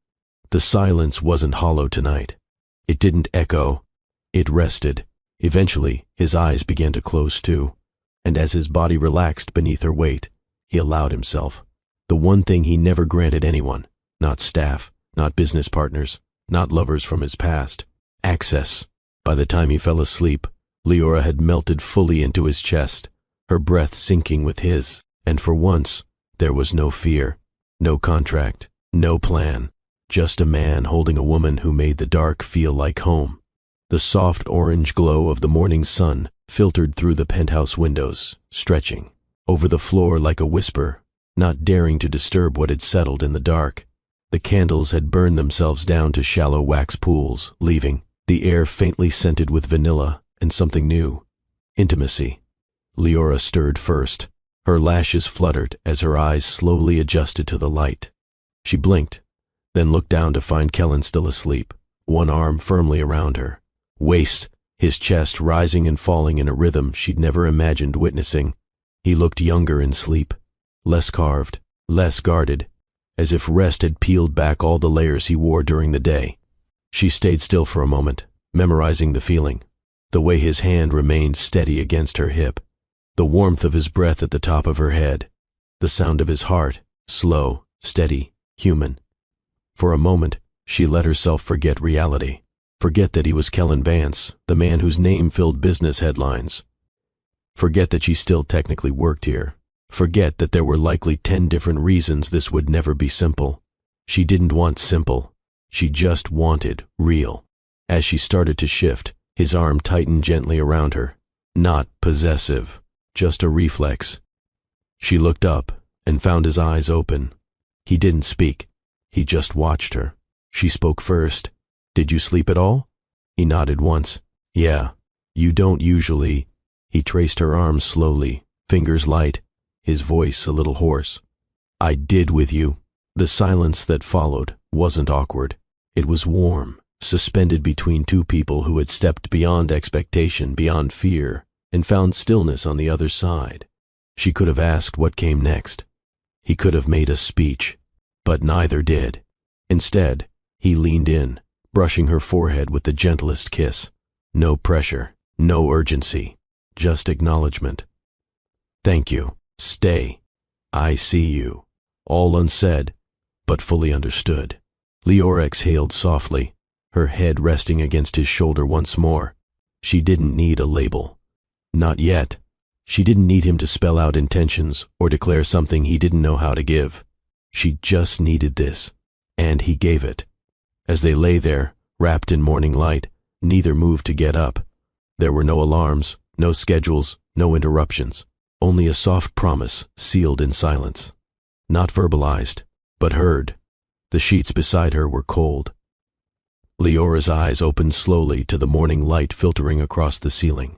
The silence wasn't hollow tonight. It didn't echo. It rested. Eventually, his eyes began to close too, and as his body relaxed beneath her weight, he allowed himself the one thing he never granted anyone, not staff, not business partners, not lovers from his past: access. By the time he fell asleep, Leora had melted fully into his chest, her breath sinking with his, and for once, there was no fear, no contract, no plan, just a man holding a woman who made the dark feel like home. The soft orange glow of the morning sun filtered through the penthouse windows, stretching over the floor like a whisper, not daring to disturb what had settled in the dark. The candles had burned themselves down to shallow wax pools, leaving the air faintly scented with vanilla and something new: intimacy. Leora stirred first. Her lashes fluttered as her eyes slowly adjusted to the light. She blinked, then looked down to find Kellen still asleep, one arm firmly around her waist, his chest rising and falling in a rhythm she'd never imagined witnessing. He looked younger in sleep, less carved, less guarded, as if rest had peeled back all the layers he wore during the day. She stayed still for a moment, memorizing the feeling, the way his hand remained steady against her hip, the warmth of his breath at the top of her head, the sound of his heart, slow, steady, human. For a moment, she let herself forget reality, forget that he was Kellen Vance, the man whose name filled business headlines. Forget that she still technically worked here. Forget that there were likely 10 different reasons this would never be simple. She didn't want simple. She just wanted real. As she started to shift, his arm tightened gently around her. Not possessive, just a reflex. She looked up and found his eyes open. He didn't speak. He just watched her. She spoke first. "Did you sleep at all?" He nodded once. "Yeah. You don't usually." He traced her arms slowly, fingers light, his voice a little hoarse. "I did with you." The silence that followed wasn't awkward. It was warm, suspended between two people who had stepped beyond expectation, beyond fear, and found stillness on the other side. She could have asked what came next. He could have made a speech. But neither did. Instead, he leaned in, brushing her forehead with the gentlest kiss. No pressure, no urgency, just acknowledgement. "Thank you. Stay. I see you." All unsaid, but fully understood. Leora exhaled softly, her head resting against his shoulder once more. She didn't need a label. Not yet. She didn't need him to spell out intentions or declare something he didn't know how to give. She just needed this, and he gave it. As they lay there, wrapped in morning light, neither moved to get up. There were no alarms, no schedules, no interruptions. Only a soft promise sealed in silence. Not verbalized, but heard. The sheets beside her were cold. Leora's eyes opened slowly to the morning light filtering across the ceiling.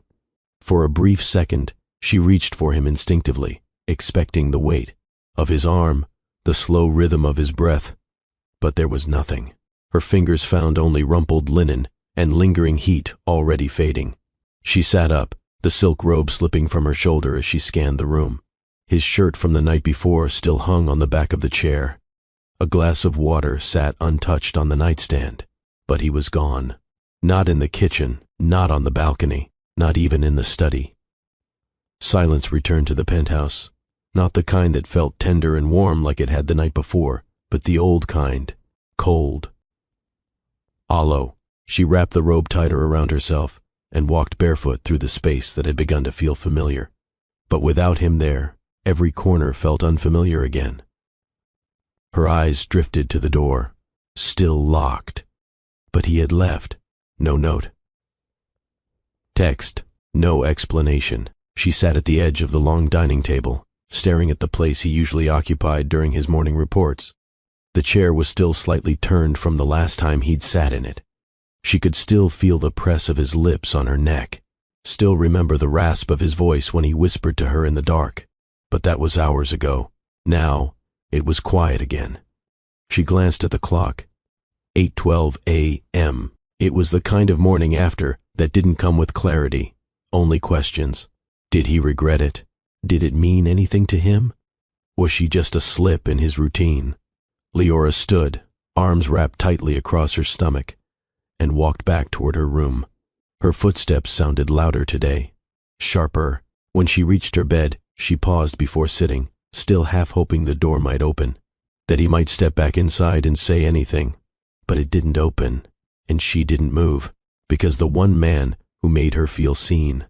For a brief second, she reached for him instinctively, expecting the weight of his arm, the slow rhythm of his breath. But there was nothing. Her fingers found only rumpled linen and lingering heat already fading. She sat up, the silk robe slipping from her shoulder as she scanned the room. His shirt from the night before still hung on the back of the chair. A glass of water sat untouched on the nightstand, but he was gone. Not in the kitchen, not on the balcony, not even in the study. Silence returned to the penthouse, not the kind that felt tender and warm like it had the night before, but the old kind, cold. Hollow. She wrapped the robe tighter around herself and walked barefoot through the space that had begun to feel familiar. But without him there, every corner felt unfamiliar again. Her eyes drifted to the door, still locked. But he had left. No note. Text. No explanation. She sat at the edge of the long dining table, staring at the place he usually occupied during his morning reports. The chair was still slightly turned from the last time he'd sat in it. She could still feel the press of his lips on her neck, still remember the rasp of his voice when he whispered to her in the dark. But that was hours ago. Now, it was quiet again. She glanced at the clock. 8:12 a.m. It was the kind of morning after that didn't come with clarity, only questions. Did he regret it? Did it mean anything to him? Was she just a slip in his routine? Leora stood, arms wrapped tightly across her stomach, and walked back toward her room. Her footsteps sounded louder today, sharper. When she reached her bed, she paused before sitting, still half hoping the door might open, that he might step back inside and say anything. But it didn't open, and she didn't move, because the one man who made her feel seen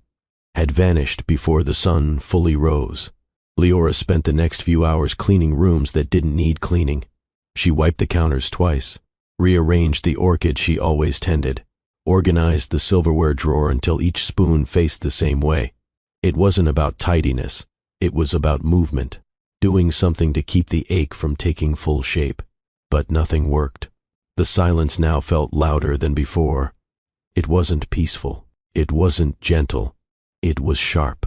had vanished before the sun fully rose. Leora spent the next few hours cleaning rooms that didn't need cleaning. She wiped the counters twice, rearranged the orchid she always tended, organized the silverware drawer until each spoon faced the same way. It wasn't about tidiness, it was about movement, doing something to keep the ache from taking full shape. But nothing worked. The silence now felt louder than before. It wasn't peaceful, it wasn't gentle, it was sharp.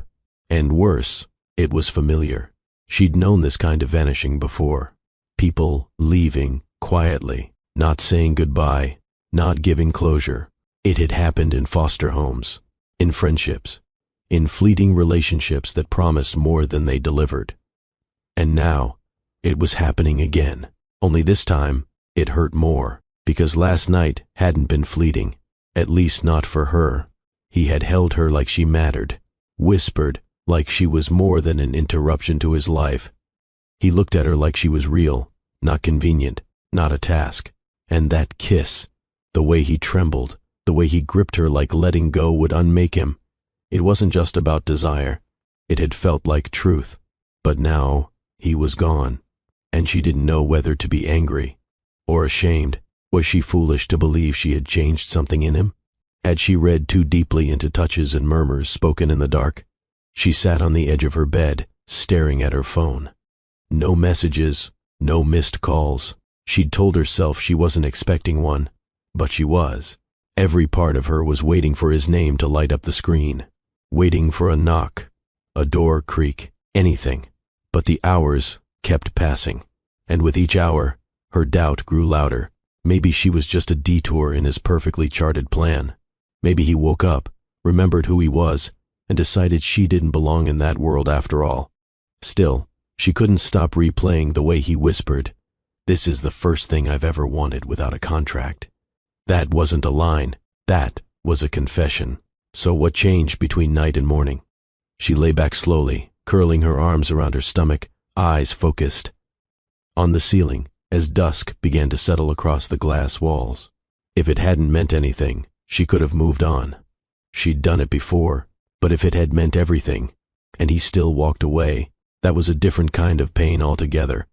And worse, it was familiar. She'd known this kind of vanishing before. People leaving quietly, not saying goodbye, not giving closure. It had happened in foster homes, in friendships, in fleeting relationships that promised more than they delivered. And now, it was happening again. Only this time, it hurt more, because last night hadn't been fleeting, at least not for her. He had held her like she mattered, whispered like she was more than an interruption to his life. He looked at her like she was real, not convenient, not a task. And that kiss, the way he trembled, the way he gripped her like letting go would unmake him. It wasn't just about desire. It had felt like truth. But now, he was gone, and she didn't know whether to be angry or ashamed. Was she foolish to believe she had changed something in him? Had she read too deeply into touches and murmurs spoken in the dark? She sat on the edge of her bed, staring at her phone. No messages, no missed calls. She'd told herself she wasn't expecting one, but she was. Every part of her was waiting for his name to light up the screen, waiting for a knock, a door creak, anything. But the hours kept passing, and with each hour, her doubt grew louder. Maybe she was just a detour in his perfectly charted plan. Maybe he woke up, remembered who he was, and decided she didn't belong in that world after all. Still, she couldn't stop replaying the way he whispered, This is the first thing I've ever wanted without a contract. That wasn't a line. That was a confession. So what changed between night and morning? She lay back slowly, curling her arms around her stomach, eyes focused on the ceiling as dusk began to settle across the glass walls. If it hadn't meant anything, she could have moved on. She'd done it before, but if it had meant everything, and he still walked away, that was a different kind of pain altogether.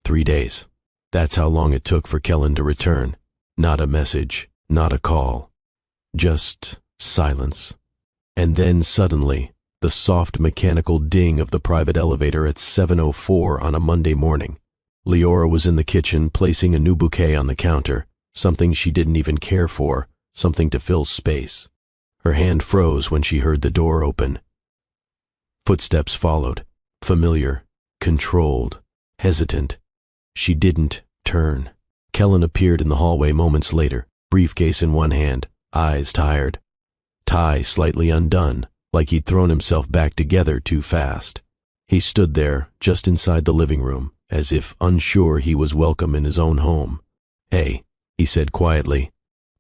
3 days. That's how long it took for Kellen to return. Not a message, not a call. Just silence. And then suddenly, the soft mechanical ding of the private elevator at 7:04 on a Monday morning. Leora was in the kitchen placing a new bouquet on the counter, something she didn't even care for, something to fill space. Her hand froze when she heard the door open. Footsteps followed, familiar, controlled, hesitant. She didn't turn. Kellen appeared in the hallway moments later, briefcase in one hand, eyes tired. Tie slightly undone, like he'd thrown himself back together too fast. He stood there, just inside the living room, as if unsure he was welcome in his own home. "Hey," he said quietly.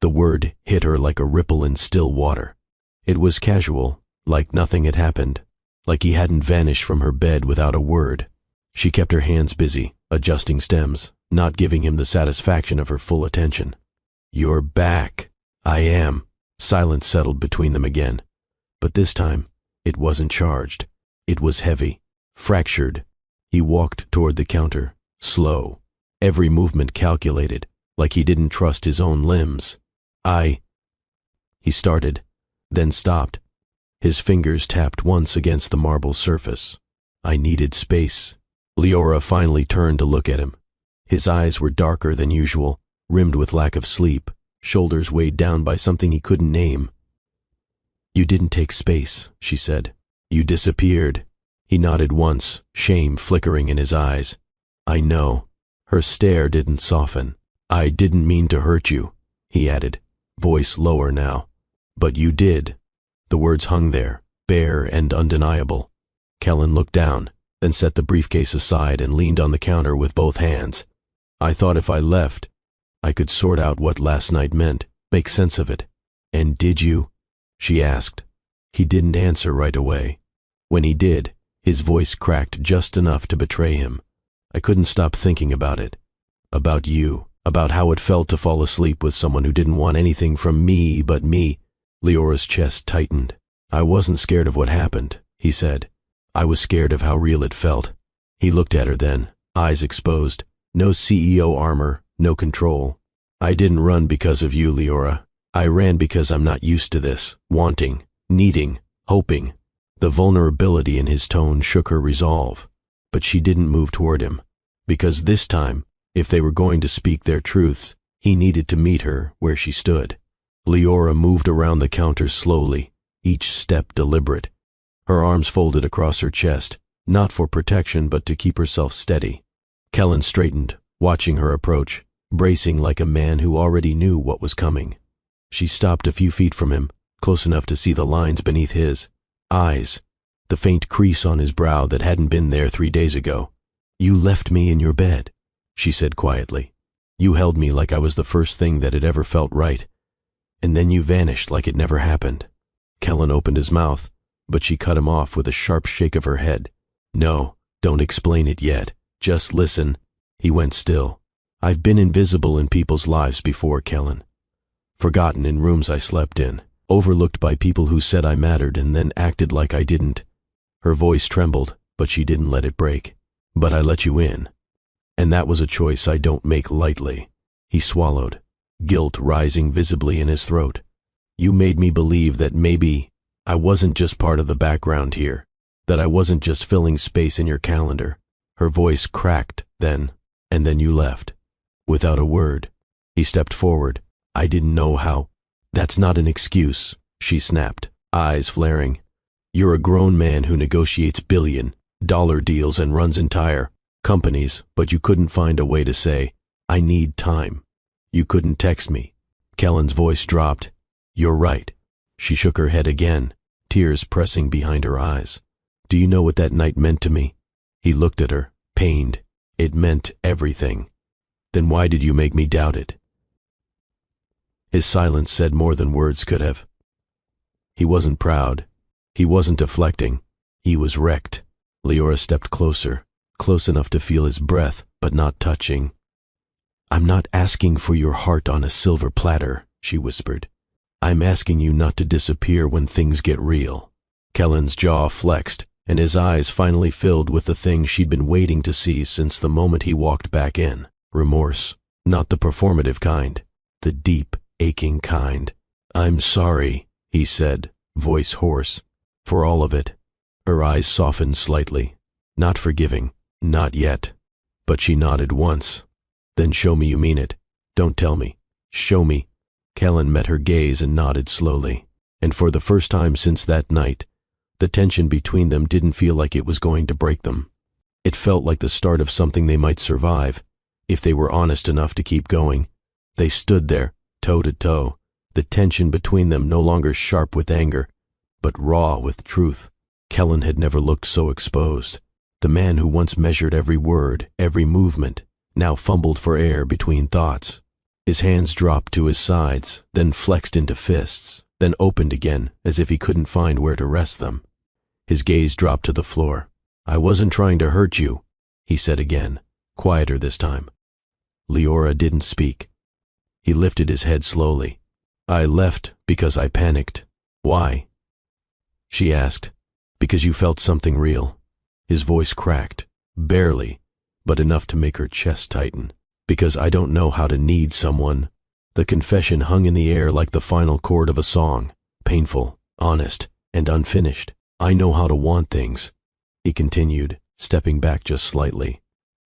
The word hit her like a ripple in still water. It was casual, like nothing had happened, like he hadn't vanished from her bed without a word. She kept her hands busy, adjusting stems, not giving him the satisfaction of her full attention. "You're back." "I am." Silence settled between them again. But this time, it wasn't charged. It was heavy, fractured. He walked toward the counter, slow, every movement calculated, like he didn't trust his own limbs. He started, then stopped. His fingers tapped once against the marble surface. "I needed space." Leora finally turned to look at him. His eyes were darker than usual, rimmed with lack of sleep, shoulders weighed down by something he couldn't name. "You didn't take space," she said. "You disappeared." He nodded once, shame flickering in his eyes. "I know." Her stare didn't soften. "I didn't mean to hurt you," he added, voice lower now. "But you did." The words hung there, bare and undeniable. Kellen looked down, then set the briefcase aside and leaned on the counter with both hands. "I thought if I left, I could sort out what last night meant, make sense of it." "And did you?" she asked. He didn't answer right away. When he did, his voice cracked just enough to betray him. "I couldn't stop thinking about it. About you. About how it felt to fall asleep with someone who didn't want anything from me but me." Leora's chest tightened. "I wasn't scared of what happened," he said. "I was scared of how real it felt." He looked at her then, eyes exposed. No CEO armor, no control. "I didn't run because of you, Leora. I ran because I'm not used to this, wanting, needing, hoping." The vulnerability in his tone shook her resolve, but she didn't move toward him, because this time, if they were going to speak their truths, he needed to meet her where she stood. Leora moved around the counter slowly, each step deliberate. Her arms folded across her chest, not for protection but to keep herself steady. Kellen straightened, watching her approach, bracing like a man who already knew what was coming. She stopped a few feet from him, close enough to see the lines beneath his eyes, the faint crease on his brow that hadn't been there 3 days ago. "You left me in your bed," she said quietly. "You held me like I was the first thing that had ever felt right, and then you vanished like it never happened." Kellen opened his mouth, but she cut him off with a sharp shake of her head. "No, don't explain it yet. Just listen." He went still. "I've been invisible in people's lives before, Kellen. Forgotten in rooms I slept in, overlooked by people who said I mattered and then acted like I didn't." Her voice trembled, but she didn't let it break. "But I let you in. And that was a choice I don't make lightly." He swallowed, guilt rising visibly in his throat. "You made me believe that maybe I wasn't just part of the background here, that I wasn't just filling space in your calendar." Her voice cracked then, and then you left. Without a word. He stepped forward. "I didn't know how." "That's not an excuse," she snapped, eyes flaring. "You're a grown man who negotiates billion-dollar deals and runs entire companies, but you couldn't find a way to say, 'I need time.' You couldn't text me." Kellen's voice dropped. "You're right." She shook her head again, tears pressing behind her eyes. "Do you know what that night meant to me?" He looked at her, pained. "It meant everything. Then why did you make me doubt it? His silence said more than words could have. He wasn't proud. He wasn't deflecting. He was wrecked. Leora stepped closer, close enough to feel his breath, but not touching. I'm not asking for your heart on a silver platter, she whispered. I'm asking you not to disappear when things get real. Kellen's jaw flexed, and his eyes finally filled with the thing she'd been waiting to see since the moment he walked back in. Remorse. Not the performative kind. The deep, aching kind. I'm sorry, he said, voice hoarse. For all of it. Her eyes softened slightly. Not forgiving. Not yet. But she nodded once. Then show me you mean it. Don't tell me. Show me. Kellen met her gaze and nodded slowly. And for the first time since that night, the tension between them didn't feel like it was going to break them. It felt like the start of something they might survive, if they were honest enough to keep going. They stood there, toe to toe, the tension between them no longer sharp with anger, but raw with truth. Kellen had never looked so exposed. The man who once measured every word, every movement, now fumbled for air between thoughts. His hands dropped to his sides, then flexed into fists, then opened again as if he couldn't find where to rest them. His gaze dropped to the floor. I wasn't trying to hurt you, he said again, quieter this time. Leora didn't speak. He lifted his head slowly. I left because I panicked. Why? She asked. Because you felt something real. His voice cracked, barely, but enough to make her chest tighten. Because I don't know how to need someone. The confession hung in the air like the final chord of a song, painful, honest, and unfinished. I know how to want things, he continued, stepping back just slightly.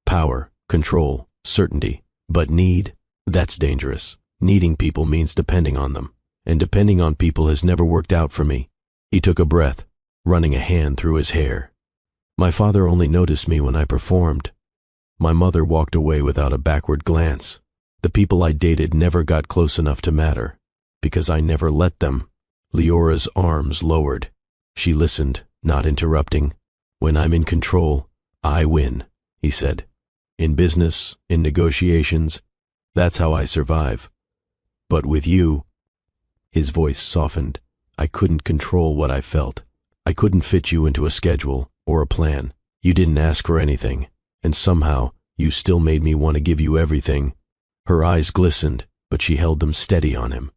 Power, control, certainty. But need? That's dangerous. Needing people means depending on them. And depending on people has never worked out for me. He took a breath, running a hand through his hair. My father only noticed me when I performed. My mother walked away without a backward glance. The people I dated never got close enough to matter, because I never let them. Leora's arms lowered. She listened, not interrupting. When I'm in control, I win, he said. In business, in negotiations, that's how I survive. But with you, his voice softened. I couldn't control what I felt. I couldn't fit you into a schedule or a plan. You didn't ask for anything, and somehow you still made me want to give you everything. Her eyes glistened, but she held them steady on him.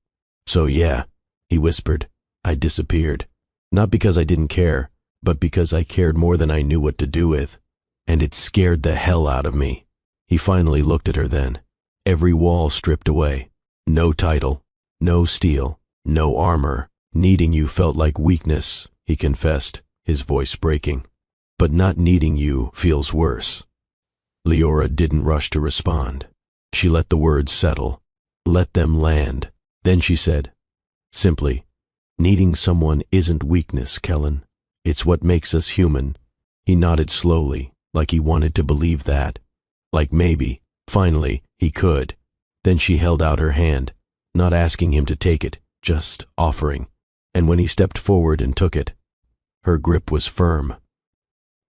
So yeah, he whispered, I disappeared. Not because I didn't care, but because I cared more than I knew what to do with. And it scared the hell out of me. He finally looked at her then. Every wall stripped away. No title, no steel, no armor. Needing you felt like weakness, he confessed, his voice breaking. But not needing you feels worse. Leora didn't rush to respond. She let the words settle. Let them land. Then she said, simply, needing someone isn't weakness, Kellen. It's what makes us human. He nodded slowly, like he wanted to believe that. Like maybe, finally, he could. Then she held out her hand, not asking him to take it, just offering. And when he stepped forward and took it, her grip was firm.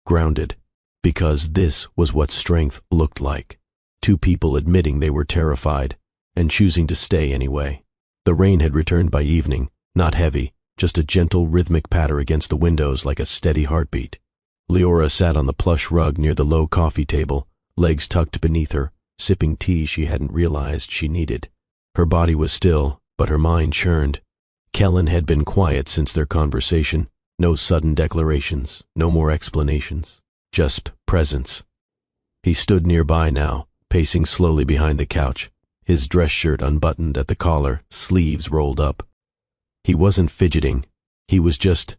Grounded, because this was what strength looked like. Two people admitting they were terrified, and choosing to stay anyway. The rain had returned by evening, not heavy, just a gentle rhythmic patter against the windows like a steady heartbeat. Leora sat on the plush rug near the low coffee table, legs tucked beneath her, sipping tea she hadn't realized she needed. Her body was still, but her mind churned. Kellen had been quiet since their conversation. No sudden declarations, no more explanations, just presence. He stood nearby now, pacing slowly behind the couch, his dress shirt unbuttoned at the collar, sleeves rolled up. He wasn't fidgeting, he was just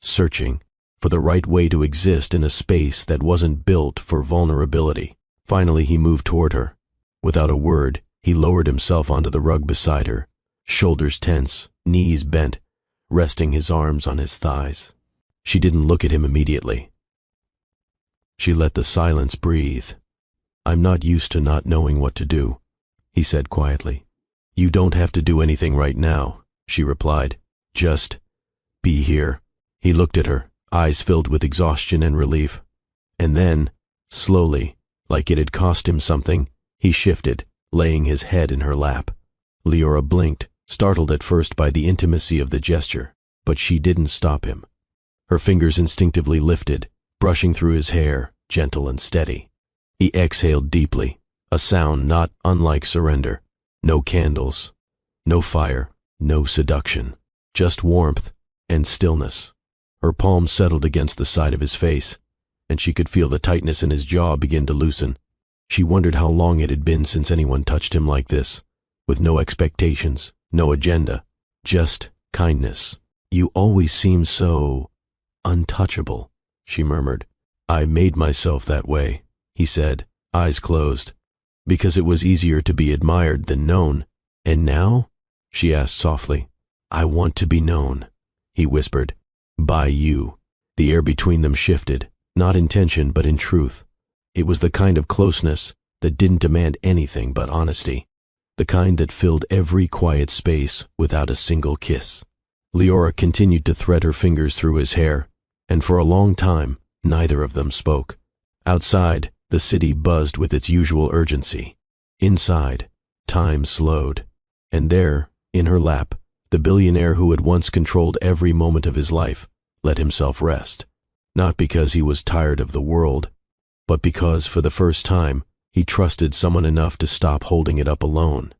searching for the right way to exist in a space that wasn't built for vulnerability. Finally he moved toward her. Without a word, he lowered himself onto the rug beside her, shoulders tense, knees bent, resting his arms on his thighs. She didn't look at him immediately. She let the silence breathe. I'm not used to not knowing what to do, he said quietly. You don't have to do anything right now, she replied. Just be here. He looked at her, eyes filled with exhaustion and relief. And then, slowly, like it had cost him something, He shifted, laying his head in her lap. Leora blinked, startled at first by the intimacy of the gesture, but she didn't stop him. Her fingers instinctively lifted, brushing through his hair, gentle and steady. He exhaled deeply, a sound not unlike surrender. No candles, no fire, no seduction, just warmth and stillness. Her palms settled against the side of his face, and she could feel the tightness in his jaw begin to loosen. She wondered how long it had been since anyone touched him like this, with no expectations, no agenda, just kindness. "You always seem so untouchable," she murmured. "I made myself that way," he said, eyes closed, "because it was easier to be admired than known." "And now?" she asked softly. "I want to be known," he whispered, "by you." The air between them shifted, not in tension but in truth. It was the kind of closeness that didn't demand anything but honesty, the kind that filled every quiet space without a single kiss. Leora continued to thread her fingers through his hair, and for a long time, neither of them spoke. Outside, the city buzzed with its usual urgency. Inside, time slowed. And there, in her lap, the billionaire who had once controlled every moment of his life let himself rest. Not because he was tired of the world, but because, for the first time, he trusted someone enough to stop holding it up alone.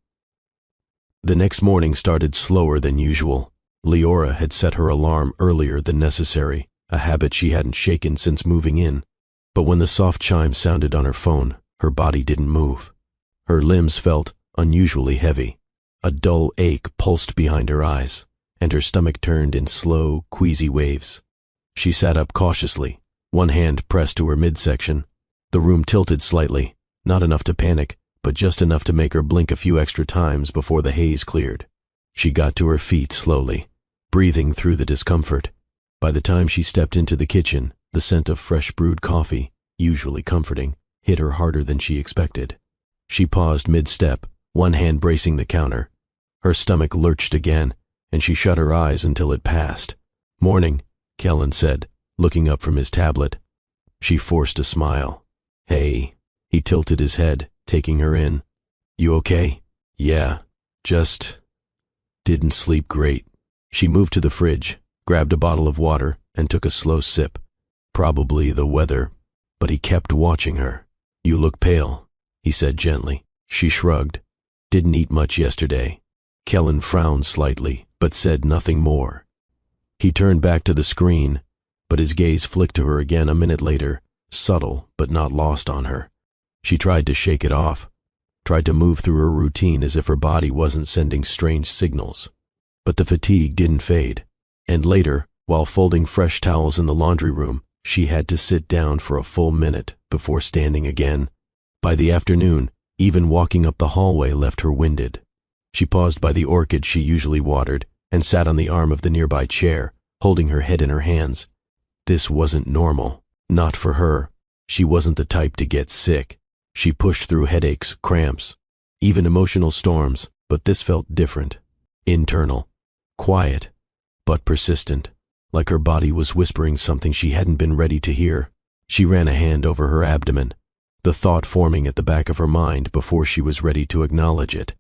The next morning started slower than usual. Leora had set her alarm earlier than necessary, a habit she hadn't shaken since moving in. But when the soft chime sounded on her phone, her body didn't move. Her limbs felt unusually heavy. A dull ache pulsed behind her eyes, and her stomach turned in slow, queasy waves. She sat up cautiously, one hand pressed to her midsection. The room tilted slightly, not enough to panic, but just enough to make her blink a few extra times before the haze cleared. She got to her feet slowly, breathing through the discomfort. By the time she stepped into the kitchen, the scent of fresh brewed coffee, usually comforting, hit her harder than she expected. She paused mid-step, one hand bracing the counter. Her stomach lurched again, and she shut her eyes until it passed. "Morning," Kellen said, looking up from his tablet. She forced a smile. "Hey." He tilted his head, taking her in. "You okay?" "Yeah, just didn't sleep great." She moved to the fridge, grabbed a bottle of water, and took a slow sip. Probably the weather, but he kept watching her. "You look pale," he said gently. She shrugged. "Didn't eat much yesterday." Kellen frowned slightly, but said nothing more. He turned back to the screen, but his gaze flicked to her again a minute later, subtle but not lost on her. She tried to shake it off, tried to move through her routine as if her body wasn't sending strange signals. But the fatigue didn't fade, and later, while folding fresh towels in the laundry room, she had to sit down for a full minute before standing again. By the afternoon, even walking up the hallway left her winded. She paused by the orchid she usually watered and sat on the arm of the nearby chair, holding her head in her hands. This wasn't normal, not for her. She wasn't the type to get sick. She pushed through headaches, cramps, even emotional storms, but this felt different. Internal, quiet, but persistent, like her body was whispering something she hadn't been ready to hear. She ran a hand over her abdomen, the thought forming at the back of her mind before she was ready to acknowledge it.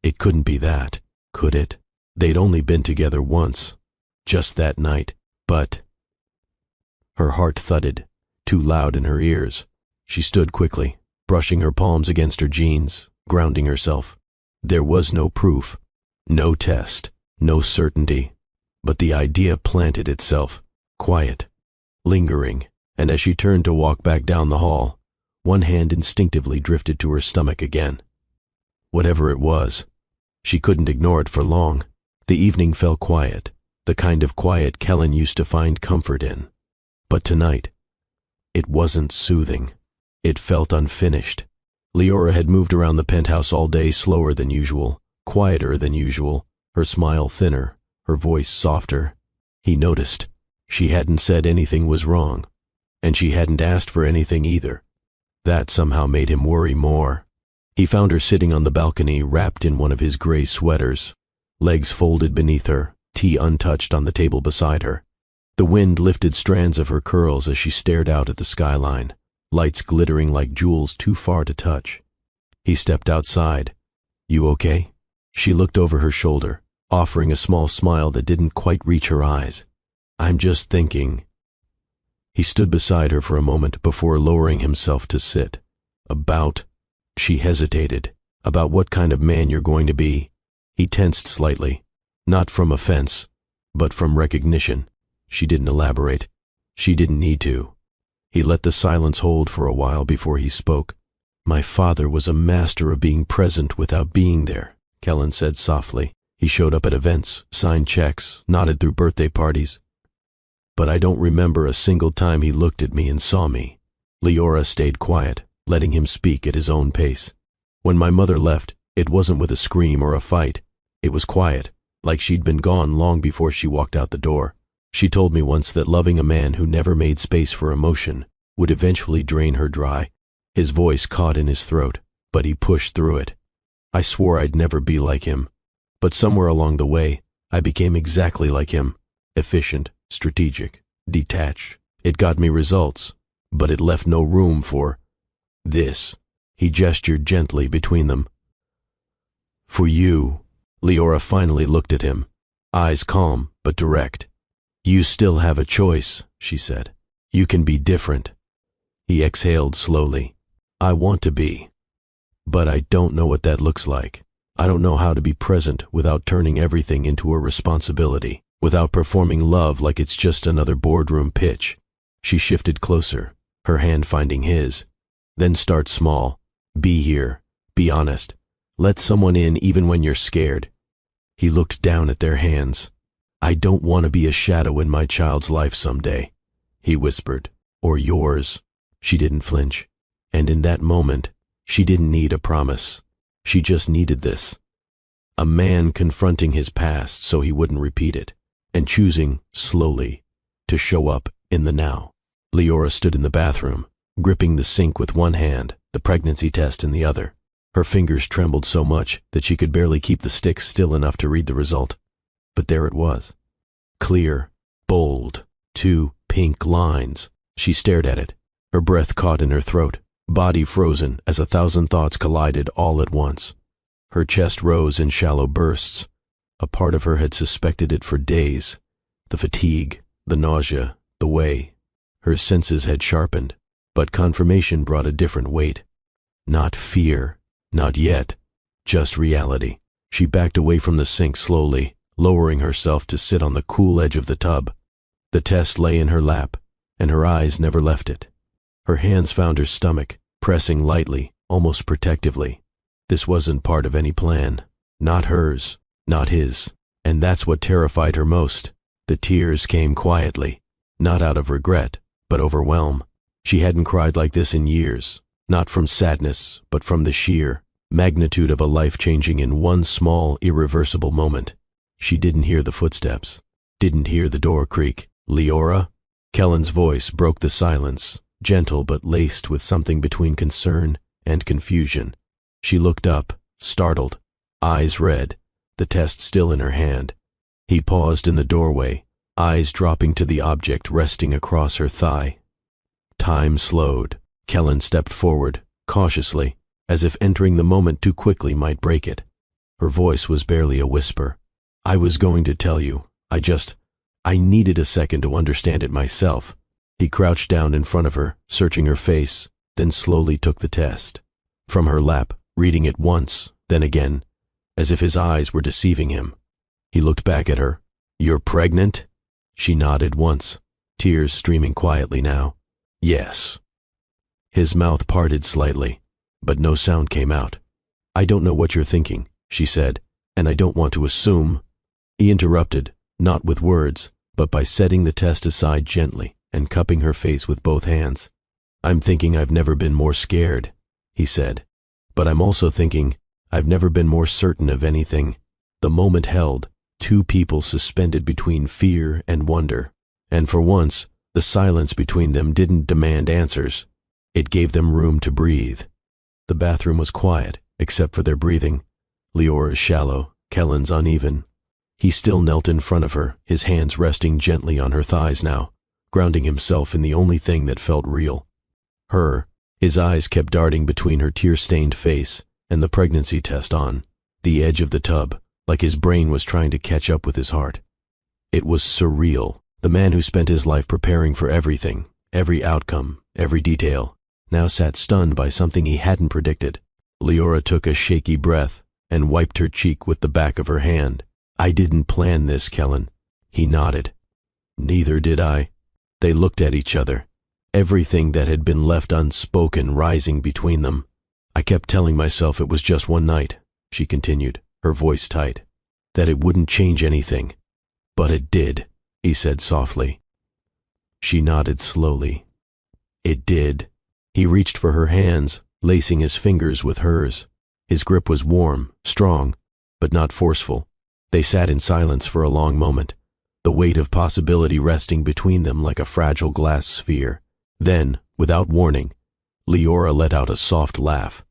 It couldn't be that, could it? They'd only been together once, just that night, but... Her heart thudded, too loud in her ears. She stood quickly, brushing her palms against her jeans, grounding herself. There was no proof, no test, no certainty, but the idea planted itself, quiet, lingering, and as she turned to walk back down the hall, one hand instinctively drifted to her stomach again. Whatever it was, she couldn't ignore it for long. The evening fell quiet, the kind of quiet Kellen used to find comfort in. But tonight, it wasn't soothing. It felt unfinished. Leora had moved around the penthouse all day slower than usual, quieter than usual, her smile thinner, her voice softer. He noticed. She hadn't said anything was wrong, and she hadn't asked for anything either. That somehow made him worry more. He found her sitting on the balcony, wrapped in one of his gray sweaters, legs folded beneath her, tea untouched on the table beside her. The wind lifted strands of her curls as she stared out at the skyline, lights glittering like jewels too far to touch. He stepped outside. You okay? She looked over her shoulder, offering a small smile that didn't quite reach her eyes. I'm just thinking. He stood beside her for a moment before lowering himself to sit. She hesitated. About what kind of man you're going to be. He tensed slightly, not from offense, but from recognition. She didn't elaborate. She didn't need to. He let the silence hold for a while before he spoke. My father was a master of being present without being there, Kellen said softly. He showed up at events, signed checks, nodded through birthday parties. But I don't remember a single time he looked at me and saw me. Leora stayed quiet, letting him speak at his own pace. When my mother left, it wasn't with a scream or a fight. It was quiet, like she'd been gone long before she walked out the door. She told me once that loving a man who never made space for emotion would eventually drain her dry. His voice caught in his throat, but he pushed through it. I swore I'd never be like him. But somewhere along the way, I became exactly like him. Efficient, strategic, detached. It got me results, but it left no room for this. He gestured gently between them. For you. Leora finally looked at him, eyes calm but direct. You still have a choice, she said. You can be different. He exhaled slowly. I want to be. But I don't know what that looks like. I don't know how to be present without turning everything into a responsibility, without performing love like it's just another boardroom pitch. She shifted closer, her hand finding his. Then start small. Be here. Be honest. Let someone in even when you're scared. He looked down at their hands. I don't want to be a shadow in my child's life someday, he whispered. Or yours. She didn't flinch. And in that moment, she didn't need a promise. She just needed this. A man confronting his past so he wouldn't repeat it, and choosing, slowly, to show up in the now. Leora stood in the bathroom, gripping the sink with one hand, the pregnancy test in the other. Her fingers trembled so much that she could barely keep the stick still enough to read the result. But there it was. Clear, bold, 2 pink lines. She stared at it, her breath caught in her throat, body frozen as 1,000 thoughts collided all at once. Her chest rose in shallow bursts. A part of her had suspected it for days. The fatigue, the nausea, the way. Her senses had sharpened, but confirmation brought a different weight. Not fear, not yet, just reality. She backed away from the sink slowly, lowering herself to sit on the cool edge of the tub. The test lay in her lap, and her eyes never left it. Her hands found her stomach, pressing lightly, almost protectively. This wasn't part of any plan. Not hers, not his. And that's what terrified her most. The tears came quietly, not out of regret, but overwhelm. She hadn't cried like this in years, not from sadness, but from the sheer magnitude of a life changing in one small, irreversible moment. She didn't hear the footsteps, didn't hear the door creak. Leora? Kellen's voice broke the silence, gentle but laced with something between concern and confusion. She looked up, startled, eyes red, the test still in her hand. He paused in the doorway, eyes dropping to the object resting across her thigh. Time slowed. Kellen stepped forward, cautiously, as if entering the moment too quickly might break it. Her voice was barely a whisper. I was going to tell you. I needed a second to understand it myself. He crouched down in front of her, searching her face, then slowly took the test. From her lap, reading it once, then again, as if his eyes were deceiving him. He looked back at her. You're pregnant? She nodded once, tears streaming quietly now. Yes. His mouth parted slightly, but no sound came out. I don't know what you're thinking, she said, and I don't want to assume. He interrupted, not with words, but by setting the test aside gently and cupping her face with both hands. I'm thinking I've never been more scared, he said, but I'm also thinking I've never been more certain of anything. The moment held, 2 people suspended between fear and wonder, and for once, the silence between them didn't demand answers. It gave them room to breathe. The bathroom was quiet, except for their breathing. Leora's shallow, Kellen's uneven. He still knelt in front of her, his hands resting gently on her thighs now, grounding himself in the only thing that felt real. Her. His eyes kept darting between her tear-stained face, and the pregnancy test on the edge of the tub, like his brain was trying to catch up with his heart. It was surreal. The man who spent his life preparing for everything, every outcome, every detail, now sat stunned by something he hadn't predicted. Leora took a shaky breath and wiped her cheek with the back of her hand. "I didn't plan this, Kellen." He nodded. "Neither did I." They looked at each other, everything that had been left unspoken rising between them. "I kept telling myself it was just one night," she continued, her voice tight, "that it wouldn't change anything. But it did," he said softly. She nodded slowly. "It did." He reached for her hands, lacing his fingers with hers. His grip was warm, strong, but not forceful. They sat in silence for a long moment, the weight of possibility resting between them like a fragile glass sphere. Then, without warning, Leora let out a soft laugh.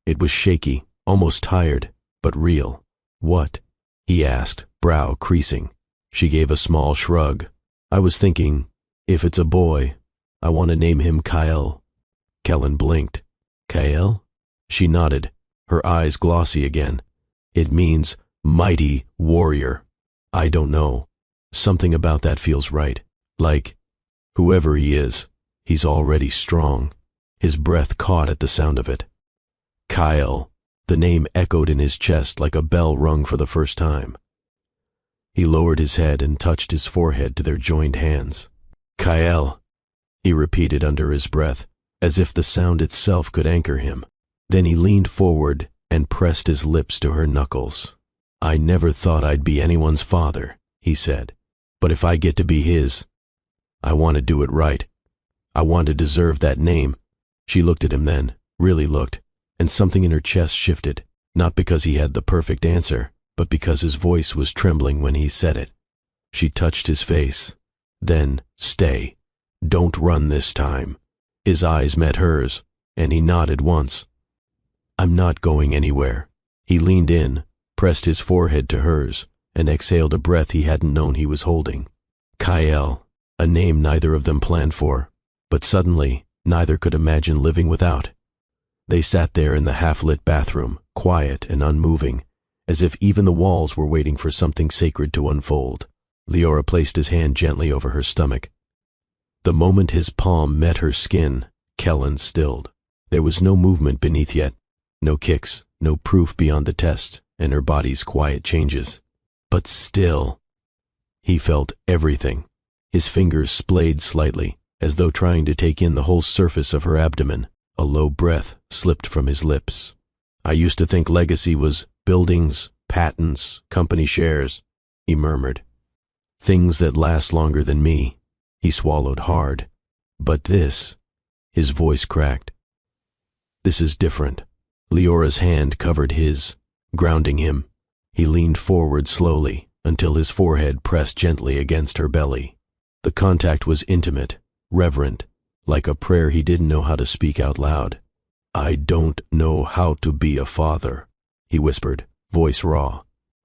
It was shaky, almost tired, but real. "What?" he asked, brow creasing. She gave a small shrug. "I was thinking, if it's a boy, I want to name him Kyle." Kellen blinked. "Kyle?" She nodded, her eyes glossy again. "It means mighty warrior. I don't know. Something about that feels right. Like, whoever he is, he's already strong." His breath caught at the sound of it. Kyle. The name echoed in his chest like a bell rung for the first time. He lowered his head and touched his forehead to their joined hands. "Kyle," he repeated under his breath, as if the sound itself could anchor him. Then he leaned forward and pressed his lips to her knuckles. "I never thought I'd be anyone's father," he said. "But if I get to be his, I want to do it right. I want to deserve that name." She looked at him then, really looked, and something in her chest shifted, not because he had the perfect answer, but because his voice was trembling when he said it. She touched his face. Then, "Stay. Don't run this time." His eyes met hers, and he nodded once. "I'm not going anywhere." He leaned in, pressed his forehead to hers, and exhaled a breath he hadn't known he was holding. Kyle, a name neither of them planned for, but suddenly neither could imagine living without. They sat there in the half-lit bathroom, quiet and unmoving, as if even the walls were waiting for something sacred to unfold. Leora placed his hand gently over her stomach. The moment his palm met her skin, Kellen stilled. There was no movement beneath yet, no kicks, no proof beyond the test and her body's quiet changes. But still, he felt everything. His fingers splayed slightly, as though trying to take in the whole surface of her abdomen. A low breath slipped from his lips. "I used to think legacy was buildings, patents, company shares," he murmured. "Things that last longer than me." He swallowed hard. "But this," his voice cracked. "This is different." Leora's hand covered his, grounding him. He leaned forward slowly until his forehead pressed gently against her belly. The contact was intimate, reverent, like a prayer he didn't know how to speak out loud. "I don't know how to be a father," he whispered, voice raw.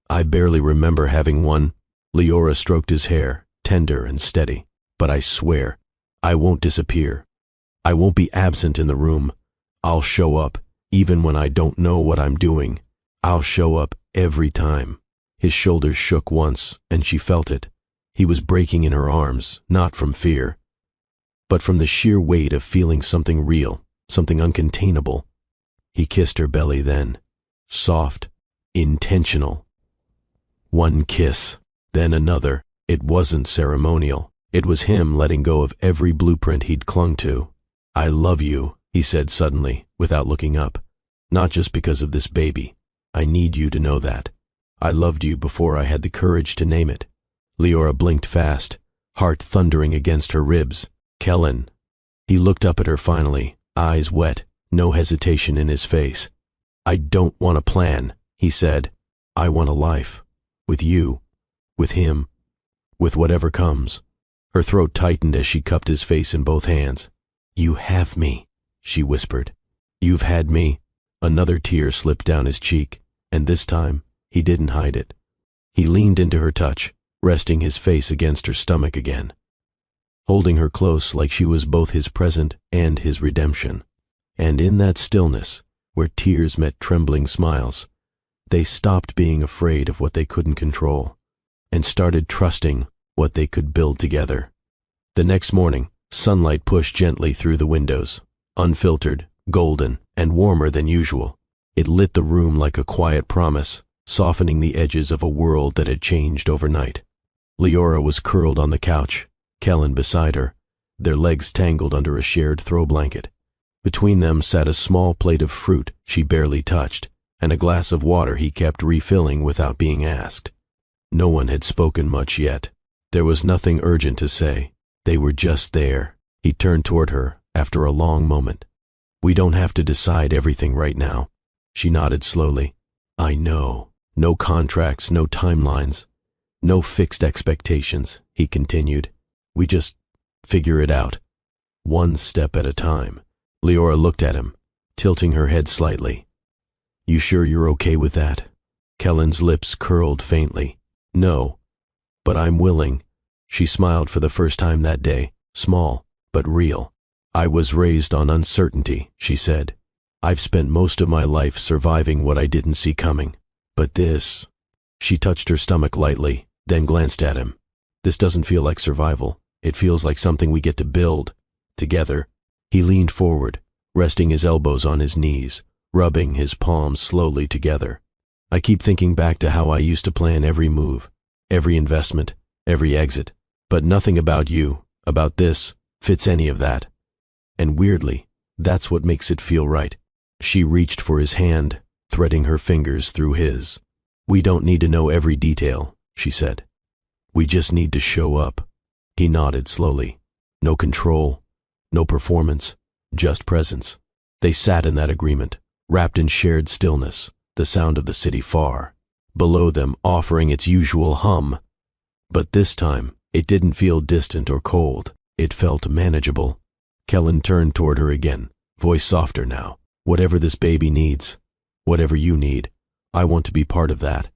"I barely remember having one." Leora stroked his hair, tender and steady. "But I swear, I won't disappear. I won't be absent in the room. I'll show up, even when I don't know what I'm doing. I'll show up every time." His shoulders shook once, and she felt it. He was breaking in her arms, not from fear, but from the sheer weight of feeling something real, something uncontainable. He kissed her belly then, soft, intentional. One kiss, then another. It wasn't ceremonial. It was him letting go of every blueprint he'd clung to. "I love you," he said suddenly, without looking up. "Not just because of this baby. I need you to know that. I loved you before I had the courage to name it." Leora blinked fast, heart thundering against her ribs. "Kellen." He looked up at her finally, eyes wet, no hesitation in his face. "I don't want a plan," he said. "I want a life. With you. With him. With whatever comes." Her throat tightened as she cupped his face in both hands. "You have me," she whispered. "You've had me." Another tear slipped down his cheek, and this time he didn't hide it. He leaned into her touch, resting his face against her stomach again, holding her close like she was both his present and his redemption. And in that stillness, where tears met trembling smiles. They stopped being afraid of what they couldn't control and started trusting what they could build together. The next morning, sunlight pushed gently through the windows, unfiltered, golden, and warmer than usual. It lit the room like a quiet promise, softening the edges of a world that had changed overnight. Leora was curled on the couch, Kellen beside her, their legs tangled under a shared throw blanket. Between them sat a small plate of fruit she barely touched, and a glass of water he kept refilling without being asked. No one had spoken much yet. There was nothing urgent to say. They were just there. He turned toward her after a long moment. "We don't have to decide everything right now." She nodded slowly. "I know. No contracts, no timelines, no fixed expectations," he continued. "We just figure it out, one step at a time." Leora looked at him, tilting her head slightly. "You sure you're okay with that?" Kellen's lips curled faintly. "No, but I'm willing." She smiled for the first time that day, small but real. "I was raised on uncertainty," she said. "I've spent most of my life surviving what I didn't see coming. But this..." She touched her stomach lightly, then glanced at him. "This doesn't feel like survival. It feels like something we get to build together." He leaned forward, resting his elbows on his knees, rubbing his palms slowly together. "I keep thinking back to how I used to plan every move, every investment, every exit. But nothing about you, about this, fits any of that. And weirdly, that's what makes it feel right." She reached for his hand, threading her fingers through his. "We don't need to know every detail," she said. "We just need to show up." He nodded slowly. No control, no performance, just presence. They sat in that agreement, wrapped in shared stillness, the sound of the city far below them offering its usual hum. But this time, it didn't feel distant or cold. It felt manageable. Kellen turned toward her again, voice softer now. "Whatever this baby needs, whatever you need, I want to be part of that.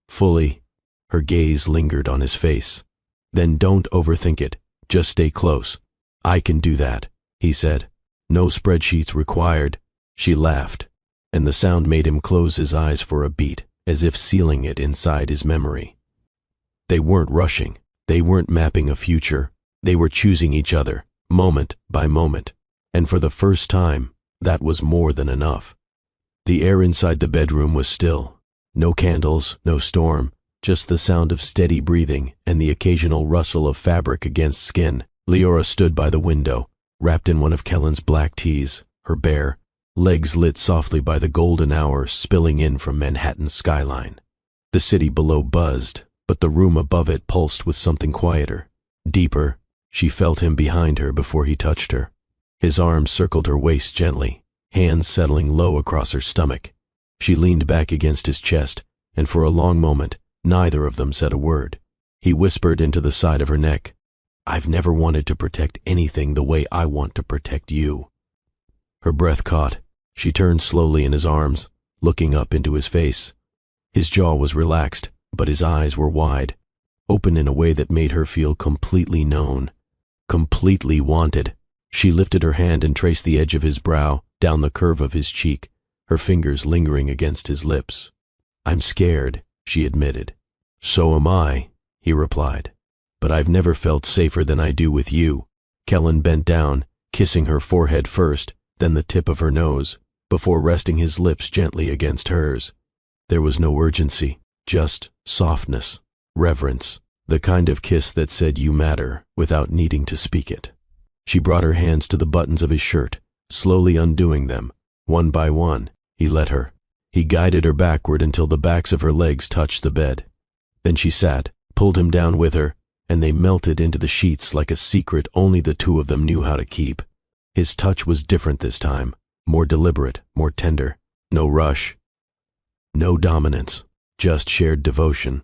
Fully." Her gaze lingered on his face. "Then don't overthink it. Just stay close." "I can do that," he said. "No spreadsheets required." She laughed, and the sound made him close his eyes for a beat, as if sealing it inside his memory. They weren't rushing. They weren't mapping a future. They were choosing each other, moment by moment. And for the first time, that was more than enough. The air inside the bedroom was still. No candles, no storm, just the sound of steady breathing and the occasional rustle of fabric against skin. Leora stood by the window, wrapped in one of Kellen's black tees, her bare legs lit softly by the golden hour spilling in from Manhattan's skyline. The city below buzzed, but the room above it pulsed with something quieter, deeper. She felt him behind her before he touched her. His arms circled her waist gently, hands settling low across her stomach. She leaned back against his chest, and for a long moment, neither of them said a word. He whispered into the side of her neck, "I've never wanted to protect anything the way I want to protect you." Her breath caught. She turned slowly in his arms, looking up into his face. His jaw was relaxed, but his eyes were wide, open in a way that made her feel completely known, completely wanted. She lifted her hand and traced the edge of his brow down the curve of his cheek, her fingers lingering against his lips. "I'm scared," she admitted. "So am I," he replied. "But I've never felt safer than I do with you." Kellen bent down, kissing her forehead first, then the tip of her nose, before resting his lips gently against hers. There was no urgency, just softness, reverence, the kind of kiss that said you matter without needing to speak it. She brought her hands to the buttons of his shirt, slowly undoing them. One by one, he let her. He guided her backward until the backs of her legs touched the bed. Then she sat, pulled him down with her, and they melted into the sheets like a secret only the two of them knew how to keep. His touch was different this time, more deliberate, more tender. No rush, no dominance, just shared devotion.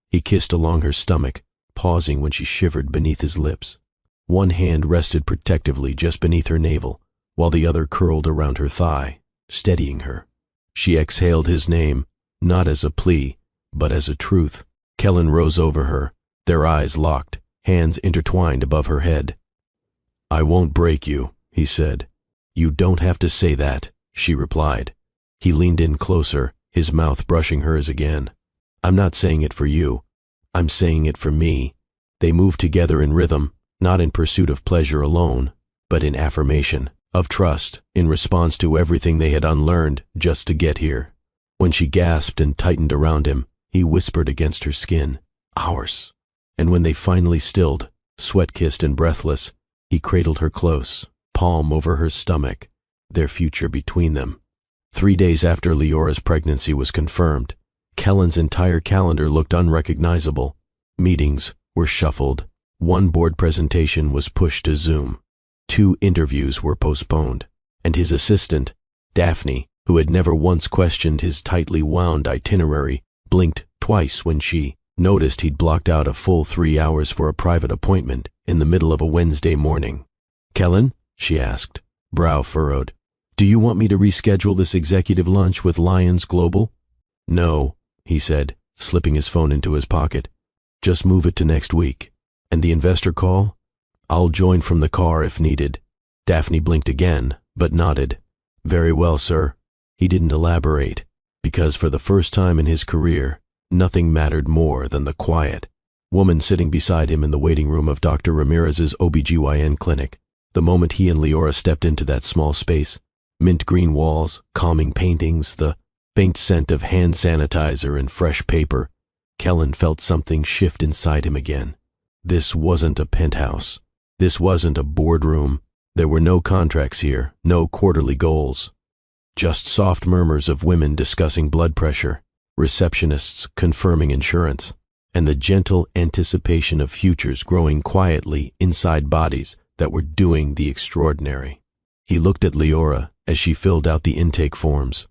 He kissed along her stomach, pausing when she shivered beneath his lips. One hand rested protectively just beneath her navel, while the other curled around her thigh, steadying her. She exhaled his name, not as a plea, but as a truth. Kellen rose over her, their eyes locked, hands intertwined above her head. "I won't break you," he said. "You don't have to say that," she replied. He leaned in closer, his mouth brushing hers again. I'm not saying it for you. I'm saying it for me. They moved together in rhythm, not in pursuit of pleasure alone, but in affirmation, of trust, in response to everything they had unlearned just to get here. When she gasped and tightened around him, he whispered against her skin, "Ours." And when they finally stilled, sweat-kissed and breathless, he cradled her close, palm over her stomach, their future between them. 3 days after Leora's pregnancy was confirmed, Kellen's entire calendar looked unrecognizable. Meetings were shuffled. One board presentation was pushed to Zoom. 2 interviews were postponed. And his assistant, Daphne, who had never once questioned his tightly wound itinerary, blinked twice when she noticed he'd blocked out a full 3 hours for a private appointment in the middle of a Wednesday morning. "Kellen?" she asked, brow furrowed. "Do you want me to reschedule this executive lunch with Lions Global?" "No," he said, slipping his phone into his pocket. "Just move it to next week. And the investor call? I'll join from the car if needed." Daphne blinked again, but nodded. "Very well, sir." He didn't elaborate, because for the first time in his career, nothing mattered more than the quiet woman sitting beside him in the waiting room of Dr. Ramirez's OBGYN clinic. The moment he and Leora stepped into that small space, mint green walls, calming paintings, the faint scent of hand sanitizer and fresh paper, Kellen felt something shift inside him again. This wasn't a penthouse. This wasn't a boardroom. There were no contracts here, no quarterly goals. Just soft murmurs of women discussing blood pressure, receptionists confirming insurance, and the gentle anticipation of futures growing quietly inside bodies that were doing the extraordinary. He looked at Leora as she filled out the intake forms.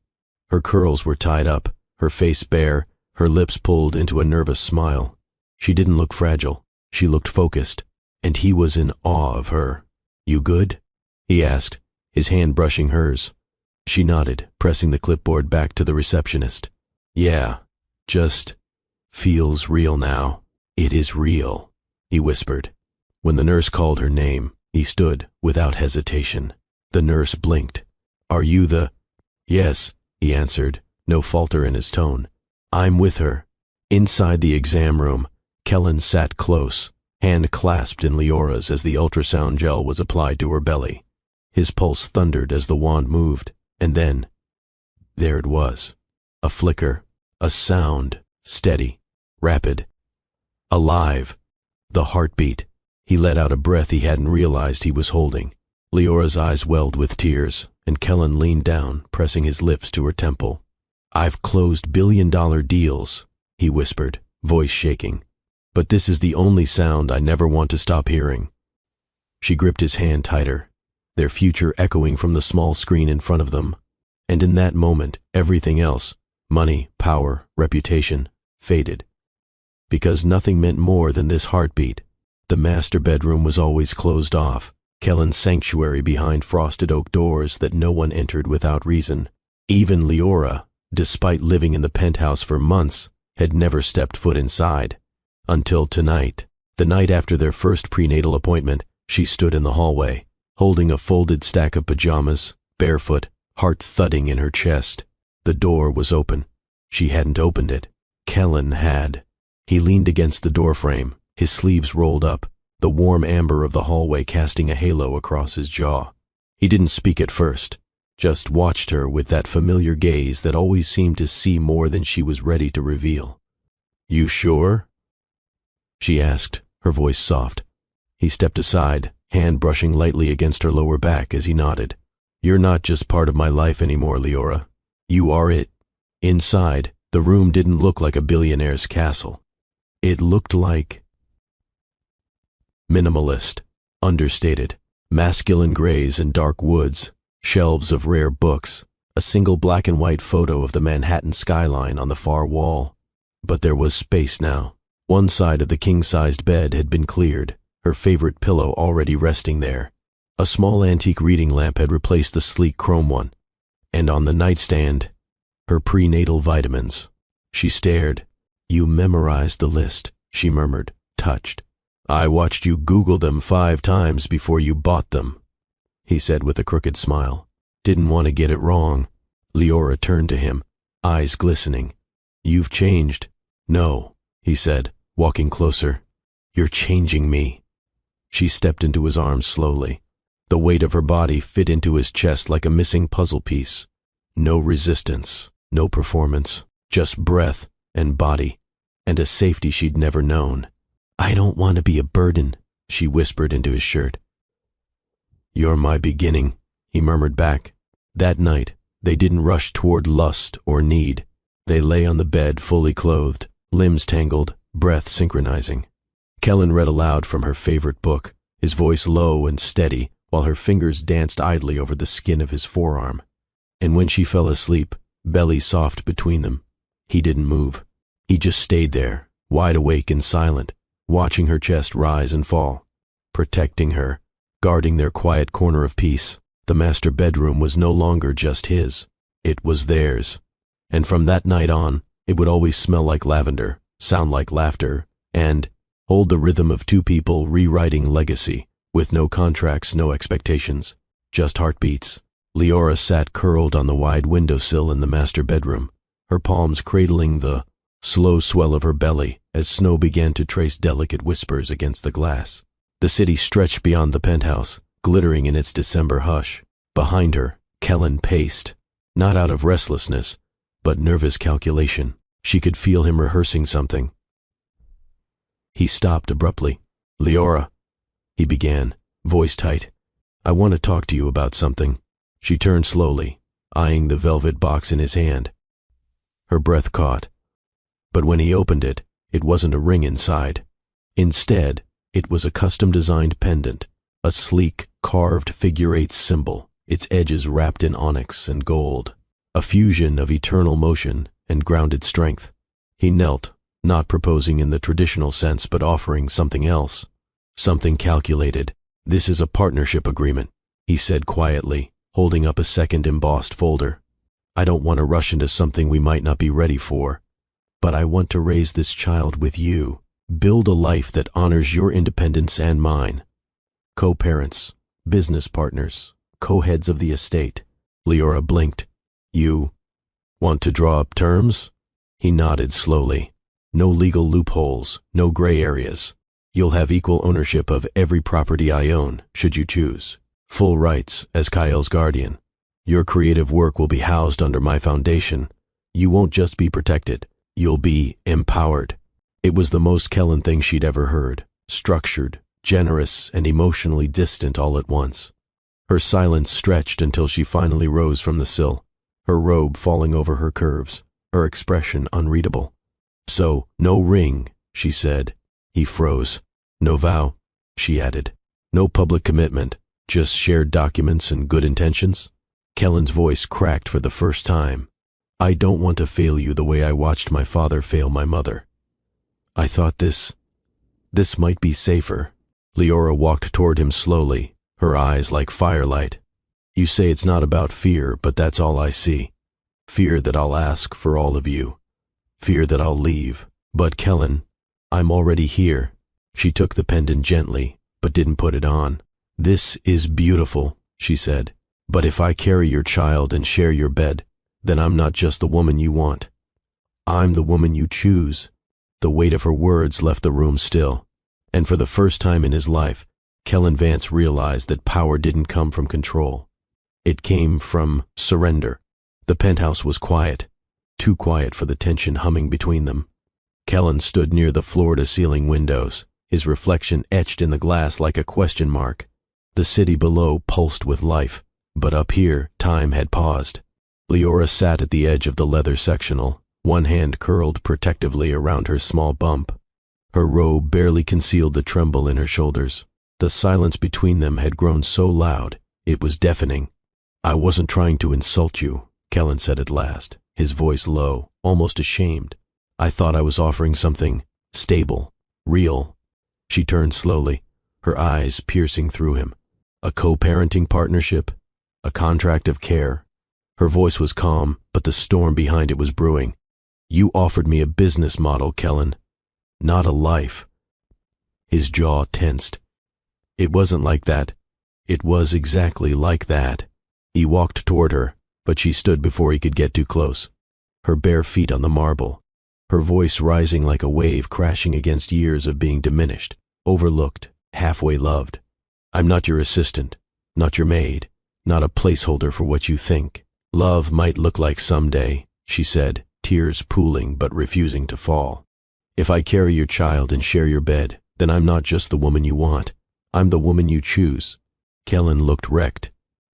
Her curls were tied up, her face bare, her lips pulled into a nervous smile. She didn't look fragile. She looked focused, and he was in awe of her. "You good?" he asked, his hand brushing hers. She nodded, pressing the clipboard back to the receptionist. "Yeah, just feels real now. It is real," he whispered. When the nurse called her name, he stood without hesitation. The nurse blinked. "Are you the—" "Yes," he answered, no falter in his tone. "I'm with her." Inside the exam room, Kellen sat close, hand clasped in Leora's as the ultrasound gel was applied to her belly. His pulse thundered as the wand moved, and then, there it was. A flicker, a sound, steady, rapid, alive. The heartbeat. He let out a breath he hadn't realized he was holding. Leora's eyes welled with tears, and Kellen leaned down, pressing his lips to her temple. "I've closed billion-dollar deals," he whispered, voice shaking. "But this is the only sound I never want to stop hearing." She gripped his hand tighter, their future echoing from the small screen in front of them. And in that moment, everything else, money, power, reputation, faded. Because nothing meant more than this heartbeat. The master bedroom was always closed off, Kellen's sanctuary behind frosted oak doors that no one entered without reason. Even Leora, despite living in the penthouse for months, had never stepped foot inside. Until tonight, the night after their first prenatal appointment, she stood in the hallway, holding a folded stack of pajamas, barefoot, heart thudding in her chest. The door was open. She hadn't opened it. Kellen had. He leaned against the doorframe, his sleeves rolled up, the warm amber of the hallway casting a halo across his jaw. He didn't speak at first, just watched her with that familiar gaze that always seemed to see more than she was ready to reveal. "You sure?" she asked, her voice soft. He stepped aside, hand brushing lightly against her lower back as he nodded. "You're not just part of my life anymore, Leora. You are it." Inside, the room didn't look like a billionaire's castle. It looked like minimalist, understated, masculine grays and dark woods, shelves of rare books, a single black and white photo of the Manhattan skyline on the far wall. But there was space now. One side of the king-sized bed had been cleared, her favorite pillow already resting there. A small antique reading lamp had replaced the sleek chrome one, and on the nightstand, her prenatal vitamins. She stared. "You memorized the list," she murmured, touched. "I watched you Google them 5 times before you bought them," he said with a crooked smile. Didn't want to get it wrong. Leora turned to him, eyes glistening. You've changed. No, he said, walking closer. You're changing me. She stepped into his arms slowly. The weight of her body fit into his chest like a missing puzzle piece. No resistance, no performance, just breath and body, and a safety she'd never known. I don't want to be a burden, she whispered into his shirt. You're my beginning, he murmured back. That night, they didn't rush toward lust or need. They lay on the bed fully clothed, limbs tangled, breath synchronizing. Kellen read aloud from her favorite book, his voice low and steady, while her fingers danced idly over the skin of his forearm. And when she fell asleep, belly soft between them, he didn't move. He just stayed there, wide awake and silent, watching her chest rise and fall, protecting her, guarding their quiet corner of peace. The master bedroom was no longer just his. It was theirs. And from that night on, it would always smell like lavender, sound like laughter, and hold the rhythm of two people rewriting legacy, with no contracts, no expectations, just heartbeats. Leora sat curled on the wide windowsill in the master bedroom, her palms cradling the slow swell of her belly as snow began to trace delicate whispers against the glass. The city stretched beyond the penthouse, glittering in its December hush. Behind her, Kellen paced, not out of restlessness, but nervous calculation. She could feel him rehearsing something. He stopped abruptly. Leora, he began, voice tight. I want to talk to you about something. She turned slowly, eyeing the velvet box in his hand. Her breath caught. But when he opened it, it wasn't a ring inside. Instead, it was a custom-designed pendant, a sleek, carved figure-8 symbol, its edges wrapped in onyx and gold, a fusion of eternal motion and grounded strength. He knelt, not proposing in the traditional sense but offering something else, something calculated. This is a partnership agreement, he said quietly, holding up a second embossed folder. I don't want to rush into something we might not be ready for, but I want to raise this child with you, build a life that honors your independence and mine. Co-parents, business partners, co-heads of the estate. Leora blinked. You want to draw up terms? He nodded slowly. No legal loopholes, no gray areas. You'll have equal ownership of every property I own, should you choose. Full rights as Kyle's guardian. Your creative work will be housed under my foundation. You won't just be protected, you'll be empowered. It was the most Kellen thing she'd ever heard, structured, generous, and emotionally distant all at once. Her silence stretched until she finally rose from the sill, her robe falling over her curves, her expression unreadable. So, no ring, she said. He froze. No vow, she added. No public commitment, just shared documents and good intentions. Kellen's voice cracked for the first time. I don't want to fail you the way I watched my father fail my mother. I thought this might be safer. Leora walked toward him slowly, her eyes like firelight. You say it's not about fear, but that's all I see. Fear that I'll ask for all of you. Fear that I'll leave. But Kellen, I'm already here. She took the pendant gently, but didn't put it on. This is beautiful, she said. But if I carry your child and share your bed, then I'm not just the woman you want. I'm the woman you choose. The weight of her words left the room still. And for the first time in his life, Kellen Vance realized that power didn't come from control. It came from surrender. The penthouse was quiet, too quiet for the tension humming between them. Kellen stood near the floor-to-ceiling windows, his reflection etched in the glass like a question mark. The city below pulsed with life, but up here, time had paused. Leora sat at the edge of the leather sectional, one hand curled protectively around her small bump. Her robe barely concealed the tremble in her shoulders. The silence between them had grown so loud, it was deafening. I wasn't trying to insult you, Kellen said at last, his voice low, almost ashamed. I thought I was offering something stable, real. She turned slowly, her eyes piercing through him. A co-parenting partnership, a contract of care. Her voice was calm, but the storm behind it was brewing. You offered me a business model, Kellen, not a life. His jaw tensed. It wasn't like that. It was exactly like that. He walked toward her, but she stood before he could get too close. Her bare feet on the marble, her voice rising like a wave crashing against years of being diminished, overlooked, halfway loved. I'm not your assistant, not your maid, not a placeholder for what you think. Love might look like someday, she said, tears pooling but refusing to fall. If I carry your child and share your bed, then I'm not just the woman you want. I'm the woman you choose. Kellen looked wrecked.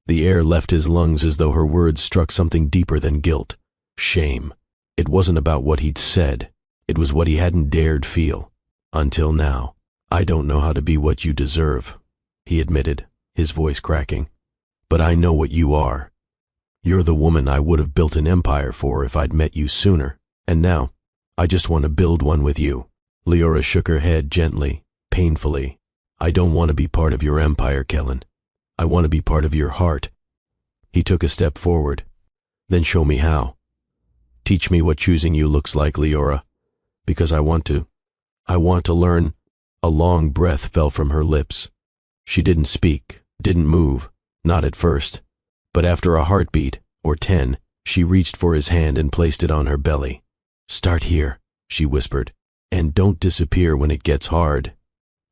The air left his lungs as though her words struck something deeper than guilt. Shame. It wasn't about what he'd said. It was what he hadn't dared feel. Until now. I don't know how to be what you deserve, he admitted, his voice cracking. But I know what you are. You're the woman I would have built an empire for if I'd met you sooner. And now, I just want to build one with you. Leora shook her head gently, painfully. I don't want to be part of your empire, Kellen. I want to be part of your heart. He took a step forward. Then show me how. Teach me what choosing you looks like, Leora. Because I want to learn. A long breath fell from her lips. She didn't speak, didn't move, not at first. But after a heartbeat, or 10, she reached for his hand and placed it on her belly. Start here, she whispered, and don't disappear when it gets hard.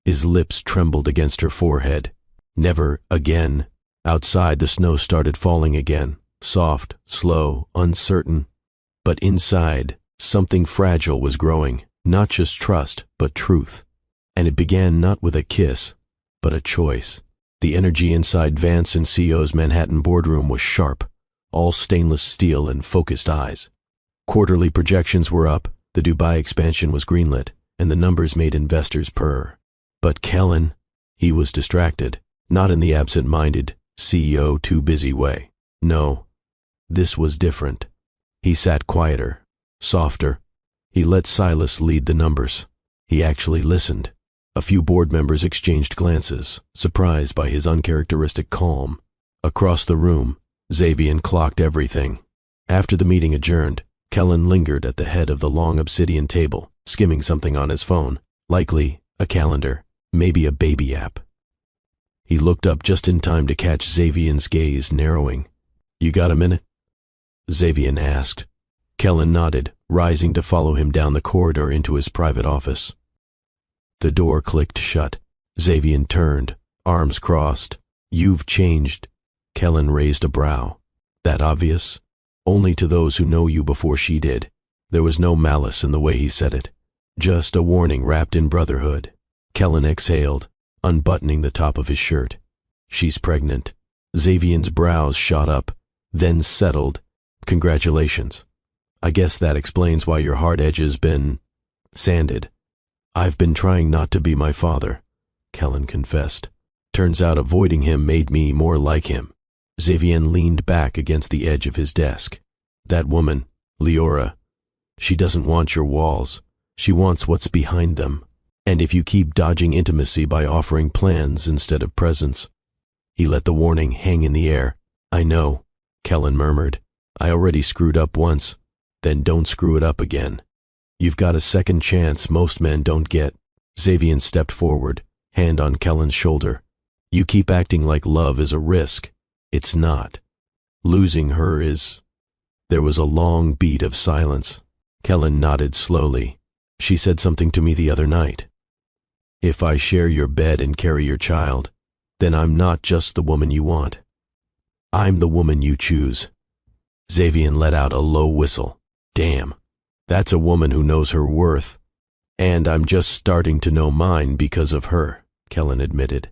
His lips trembled against her forehead. Never again. Outside, the snow started falling again, soft, slow, uncertain. But inside, something fragile was growing, not just trust, but truth. And it began not with a kiss, but a choice. The energy inside Vance and CO's Manhattan boardroom was sharp, all stainless steel and focused eyes. Quarterly projections were up, the Dubai expansion was greenlit, and the numbers made investors purr. But Kellen, he was distracted, not in the absent-minded, CEO too busy way. No, this was different. He sat quieter, softer. He let Silas lead the numbers. He actually listened. A few board members exchanged glances, surprised by his uncharacteristic calm. Across the room, Xavier clocked everything. After the meeting adjourned, Kellen lingered at the head of the long obsidian table, skimming something on his phone, likely a calendar, maybe a baby app. He looked up just in time to catch Xavier's gaze narrowing. You got a minute? Xavier asked. Kellen nodded, rising to follow him down the corridor into his private office. The door clicked shut. Xavier turned, arms crossed. You've changed. Kellen raised a brow. That obvious? Only to those who know you before she did. There was no malice in the way he said it. Just a warning wrapped in brotherhood. Kellen exhaled, unbuttoning the top of his shirt. She's pregnant. Xavier's brows shot up, then settled. Congratulations. I guess that explains why your hard edge's been sanded. I've been trying not to be my father, Kellen confessed. Turns out avoiding him made me more like him. Xavier leaned back against the edge of his desk. That woman, Leora, she doesn't want your walls. She wants what's behind them. And if you keep dodging intimacy by offering plans instead of presents. He let the warning hang in the air. I know, Kellen murmured. I already screwed up once. Then don't screw it up again. You've got a second chance most men don't get. Xavier stepped forward, hand on Kellen's shoulder. You keep acting like love is a risk. It's not. Losing her is. There was a long beat of silence. Kellen nodded slowly. She said something to me the other night. If I share your bed and carry your child, then I'm not just the woman you want. I'm the woman you choose. Xavier let out a low whistle. Damn. That's a woman who knows her worth. And I'm just starting to know mine because of her, Kellen admitted.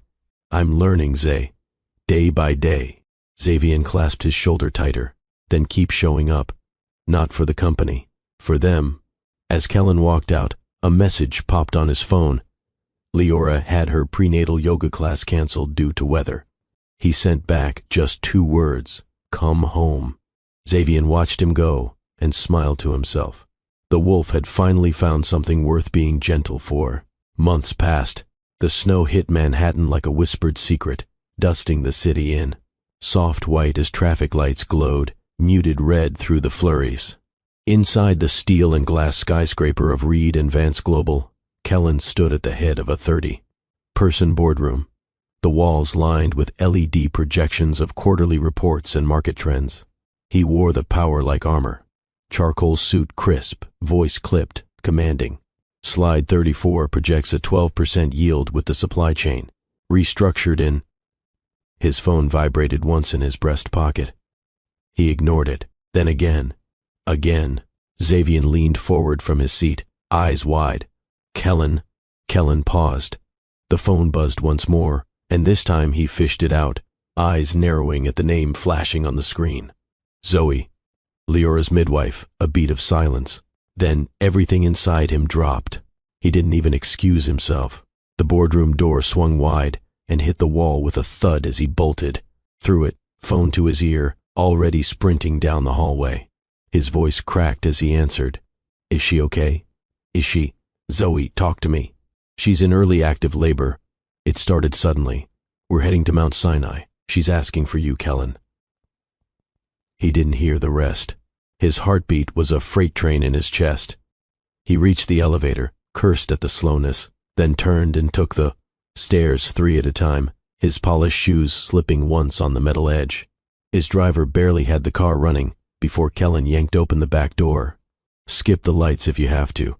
I'm learning, Zay. Day by day. Xavier clasped his shoulder tighter. Then keep showing up. Not for the company. For them. As Kellen walked out, a message popped on his phone. Leora had her prenatal yoga class canceled due to weather. He sent back just 2 words. Come home. Xavier watched him go and smiled to himself. The wolf had finally found something worth being gentle for. Months passed. The snow hit Manhattan like a whispered secret, dusting the city in. Soft white as traffic lights glowed, muted red through the flurries. Inside the steel and glass skyscraper of Reed and Vance Global, Kellen stood at the head of a 30-person boardroom. the walls lined with LED projections of quarterly reports and market trends. He wore the power like armor. Charcoal suit crisp, voice clipped, commanding. Slide 34 projects a 12% yield with the supply chain, restructured in. His phone vibrated once in his breast pocket. He ignored it, then again. Again. Xavier leaned forward from his seat, eyes wide. Kellen paused. The phone buzzed once more, and this time he fished it out, eyes narrowing at the name flashing on the screen. Zoe, Leora's midwife, a beat of silence. Then everything inside him dropped. He didn't even excuse himself. The boardroom door swung wide and hit the wall with a thud as he bolted. Through it, phone to his ear, already sprinting down the hallway. His voice cracked as he answered. Is she okay? Is she? Zoe, talk to me. She's in early active labor. It started suddenly. We're heading to Mount Sinai. She's asking for you, Kellen. He didn't hear the rest. His heartbeat was a freight train in his chest. He reached the elevator, cursed at the slowness, then turned and took the stairs 3 at a time, his polished shoes slipping once on the metal edge. His driver barely had the car running before Kellen yanked open the back door. Skip the lights if you have to.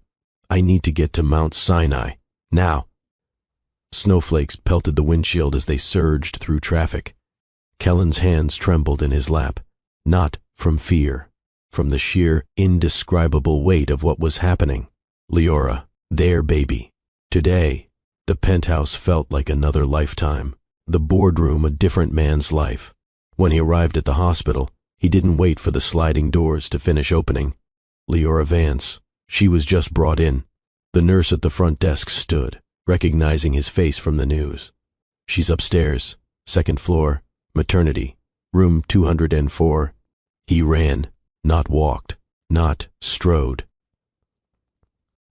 I need to get to Mount Sinai. Now. Snowflakes pelted the windshield as they surged through traffic. Kellen's hands trembled in his lap, not from fear, from the sheer, indescribable weight of what was happening. Leora, their baby. Today, the penthouse felt like another lifetime, the boardroom a different man's life. When he arrived at the hospital, he didn't wait for the sliding doors to finish opening. Leora Vance, she was just brought in. The nurse at the front desk stood, recognizing his face from the news. She's upstairs, 2nd floor, maternity, room 204. He ran, not walked, not strode.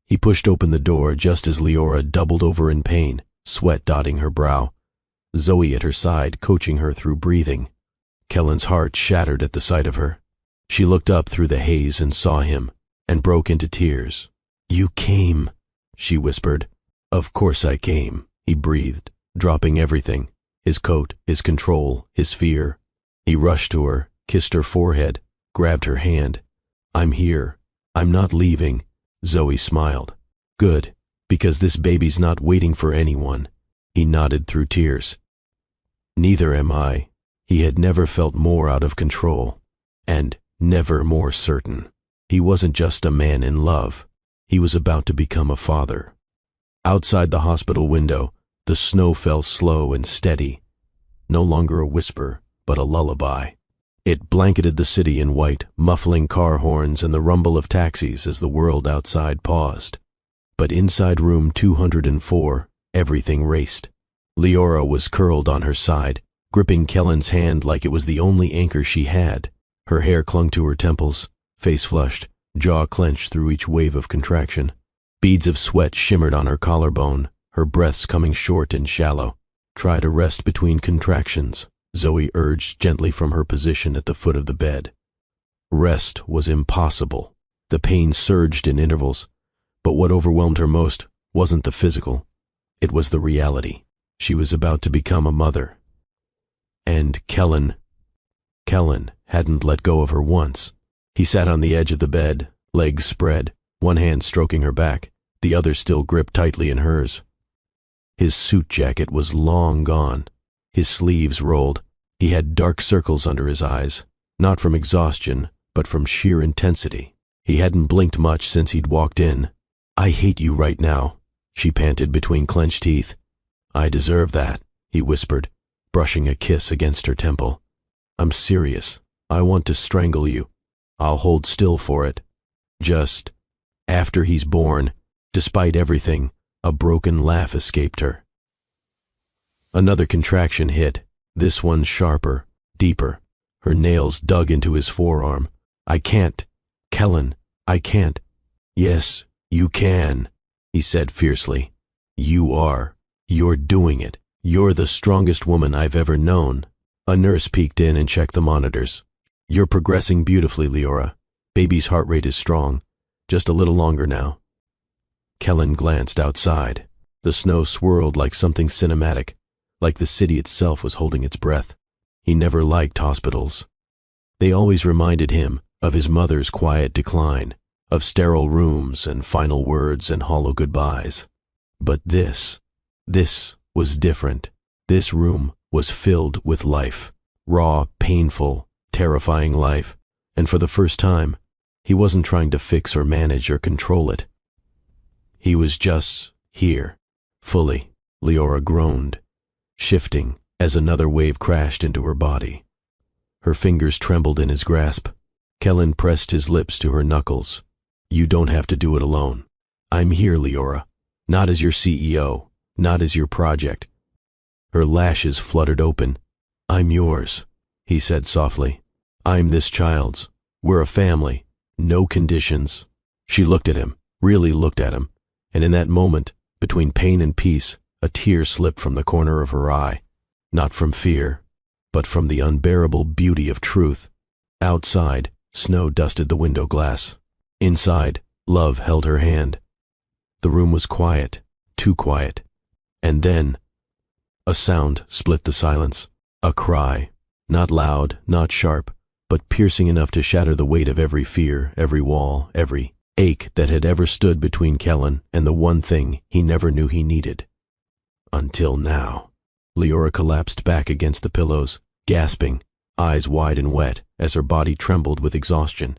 He pushed open the door just as Leora doubled over in pain, sweat dotting her brow. Zoe at her side, coaching her through breathing. Kellen's heart shattered at the sight of her. She looked up through the haze and saw him, and broke into tears. You came, she whispered. Of course I came, he breathed, dropping everything, his coat, his control, his fear. He rushed to her, kissed her forehead, grabbed her hand. I'm here. I'm not leaving. Zoe smiled. Good, because this baby's not waiting for anyone. He nodded through tears. Neither am I. He had never felt more out of control, and never more certain. He wasn't just a man in love. He was about to become a father. Outside the hospital window, the snow fell slow and steady. No longer a whisper, but a lullaby. It blanketed the city in white, muffling car horns and the rumble of taxis as the world outside paused. But inside room 204, everything raced. Leora was curled on her side, gripping Kellen's hand like it was the only anchor she had. Her hair clung to her temples, face flushed, jaw clenched through each wave of contraction. Beads of sweat shimmered on her collarbone, her breaths coming short and shallow. Try to rest between contractions, Zoe urged gently from her position at the foot of the bed. Rest was impossible. The pain surged in intervals, but what overwhelmed her most wasn't the physical. It was the reality. She was about to become a mother. And Kellen hadn't let go of her once. He sat on the edge of the bed, legs spread, one hand stroking her back, the other still gripped tightly in hers. His suit jacket was long gone. His sleeves rolled. He had dark circles under his eyes, not from exhaustion, but from sheer intensity. He hadn't blinked much since he'd walked in. I hate you right now, she panted between clenched teeth. I deserve that, he whispered, brushing a kiss against her temple. I'm serious. I want to strangle you. I'll hold still for it. Just after he's born, despite everything, a broken laugh escaped her. Another contraction hit, this one sharper, deeper. Her nails dug into his forearm. I can't. Kellen, I can't. Yes, you can, he said fiercely. You are. You're doing it. You're the strongest woman I've ever known. A nurse peeked in and checked the monitors. You're progressing beautifully, Leora. Baby's heart rate is strong. Just a little longer now. Kellen glanced outside. The snow swirled like something cinematic. like the city itself was holding its breath. He never liked hospitals. They always reminded him of his mother's quiet decline, of sterile rooms and final words and hollow goodbyes. But this was different. This room was filled with life, raw, painful, terrifying life, and for the first time, he wasn't trying to fix or manage or control it. He was just here, fully. Leora groaned, shifting as another wave crashed into her body. Her fingers trembled in his grasp. Kellen pressed his lips to her knuckles. You don't have to do it alone. I'm here, Leora. Not as your CEO, not as your project. Her lashes fluttered open. I'm yours, he said softly. I'm this child's. We're a family. No conditions. She looked at him, really looked at him, and in that moment, between pain and peace, a tear slipped from the corner of her eye. Not from fear, but from the unbearable beauty of truth. Outside, snow dusted the window glass. Inside, love held her hand. The room was quiet, too quiet. And then, a sound split the silence. A cry, not loud, not sharp, but piercing enough to shatter the weight of every fear, every wall, every ache that had ever stood between Kellen and the one thing he never knew he needed. Until now. Leora collapsed back against the pillows, gasping, eyes wide and wet as her body trembled with exhaustion.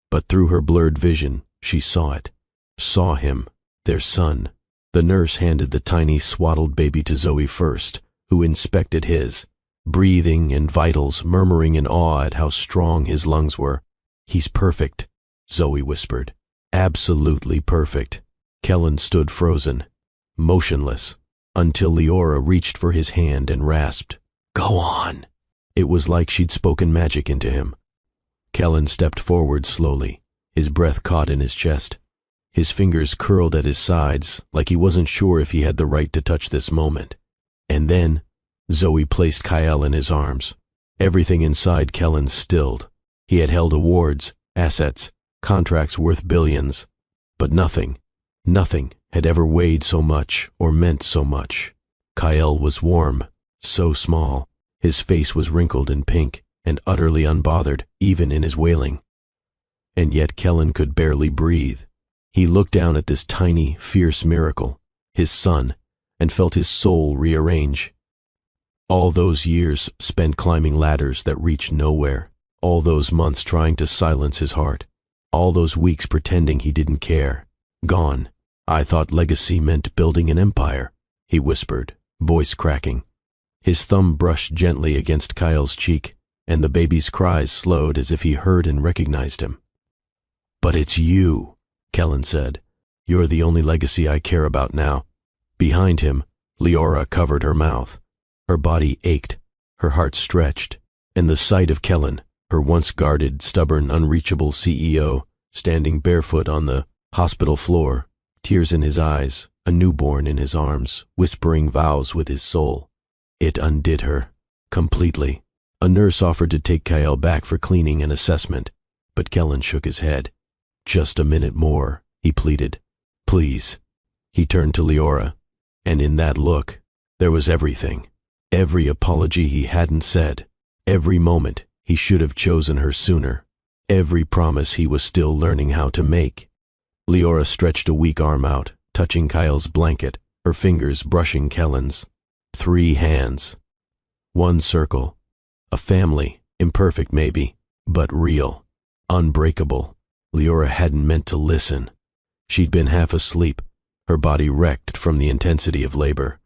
But through her blurred vision, she saw it. Saw him, their son. The nurse handed the tiny swaddled baby to Zoe first, who inspected his, breathing and vitals, murmuring in awe at how strong his lungs were. He's perfect, Zoe whispered. Absolutely perfect. Kellen stood frozen, motionless, until Leora reached for his hand and rasped, Go on! It was like she'd spoken magic into him. Kellen stepped forward slowly, his breath caught in his chest. His fingers curled at his sides, like he wasn't sure if he had the right to touch this moment. And then, Zoe placed Kyle in his arms. Everything inside Kellen stilled. He had held awards, assets, contracts worth billions. But nothing had ever weighed so much or meant so much. Kyle was warm, so small. His face was wrinkled and pink and utterly unbothered, even in his wailing. And yet Kellen could barely breathe. He looked down at this tiny, fierce miracle, his son, and felt his soul rearrange. All those years spent climbing ladders that reached nowhere, all those months trying to silence his heart, all those weeks pretending he didn't care, gone. I thought legacy meant building an empire, he whispered, voice cracking. His thumb brushed gently against Kyle's cheek, and the baby's cries slowed as if he heard and recognized him. But it's you, Kellen said. You're the only legacy I care about now. Behind him, Leora covered her mouth. Her body ached, her heart stretched, and the sight of Kellen, her once guarded, stubborn, unreachable CEO, standing barefoot on the hospital floor, tears in his eyes, a newborn in his arms, whispering vows with his soul. It undid her, completely. A nurse offered to take Kyle back for cleaning and assessment, but Kellen shook his head. Just a minute more, he pleaded. Please. He turned to Leora, and in that look, there was everything. Every apology he hadn't said, every moment he should have chosen her sooner, every promise he was still learning how to make. Leora stretched a weak arm out, touching Kyle's blanket, her fingers brushing Kellen's. 3 hands. 1 circle. A family, imperfect maybe, but real, unbreakable. Leora hadn't meant to listen. She'd been half asleep, her body wrecked from the intensity of labor.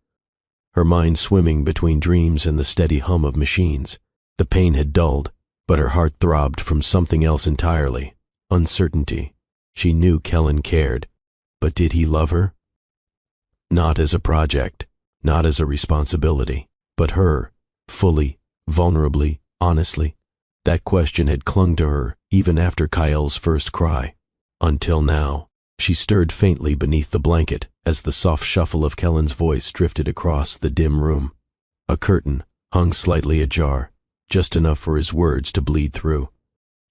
Her mind swimming between dreams and the steady hum of machines. The pain had dulled, but her heart throbbed from something else entirely. Uncertainty. She knew Kellen cared, but did he love her? Not as a project, not as a responsibility, but her, fully, vulnerably, honestly. That question had clung to her even after Kyle's first cry. Until now, she stirred faintly beneath the blanket as the soft shuffle of Kellen's voice drifted across the dim room. A curtain hung slightly ajar, just enough for his words to bleed through.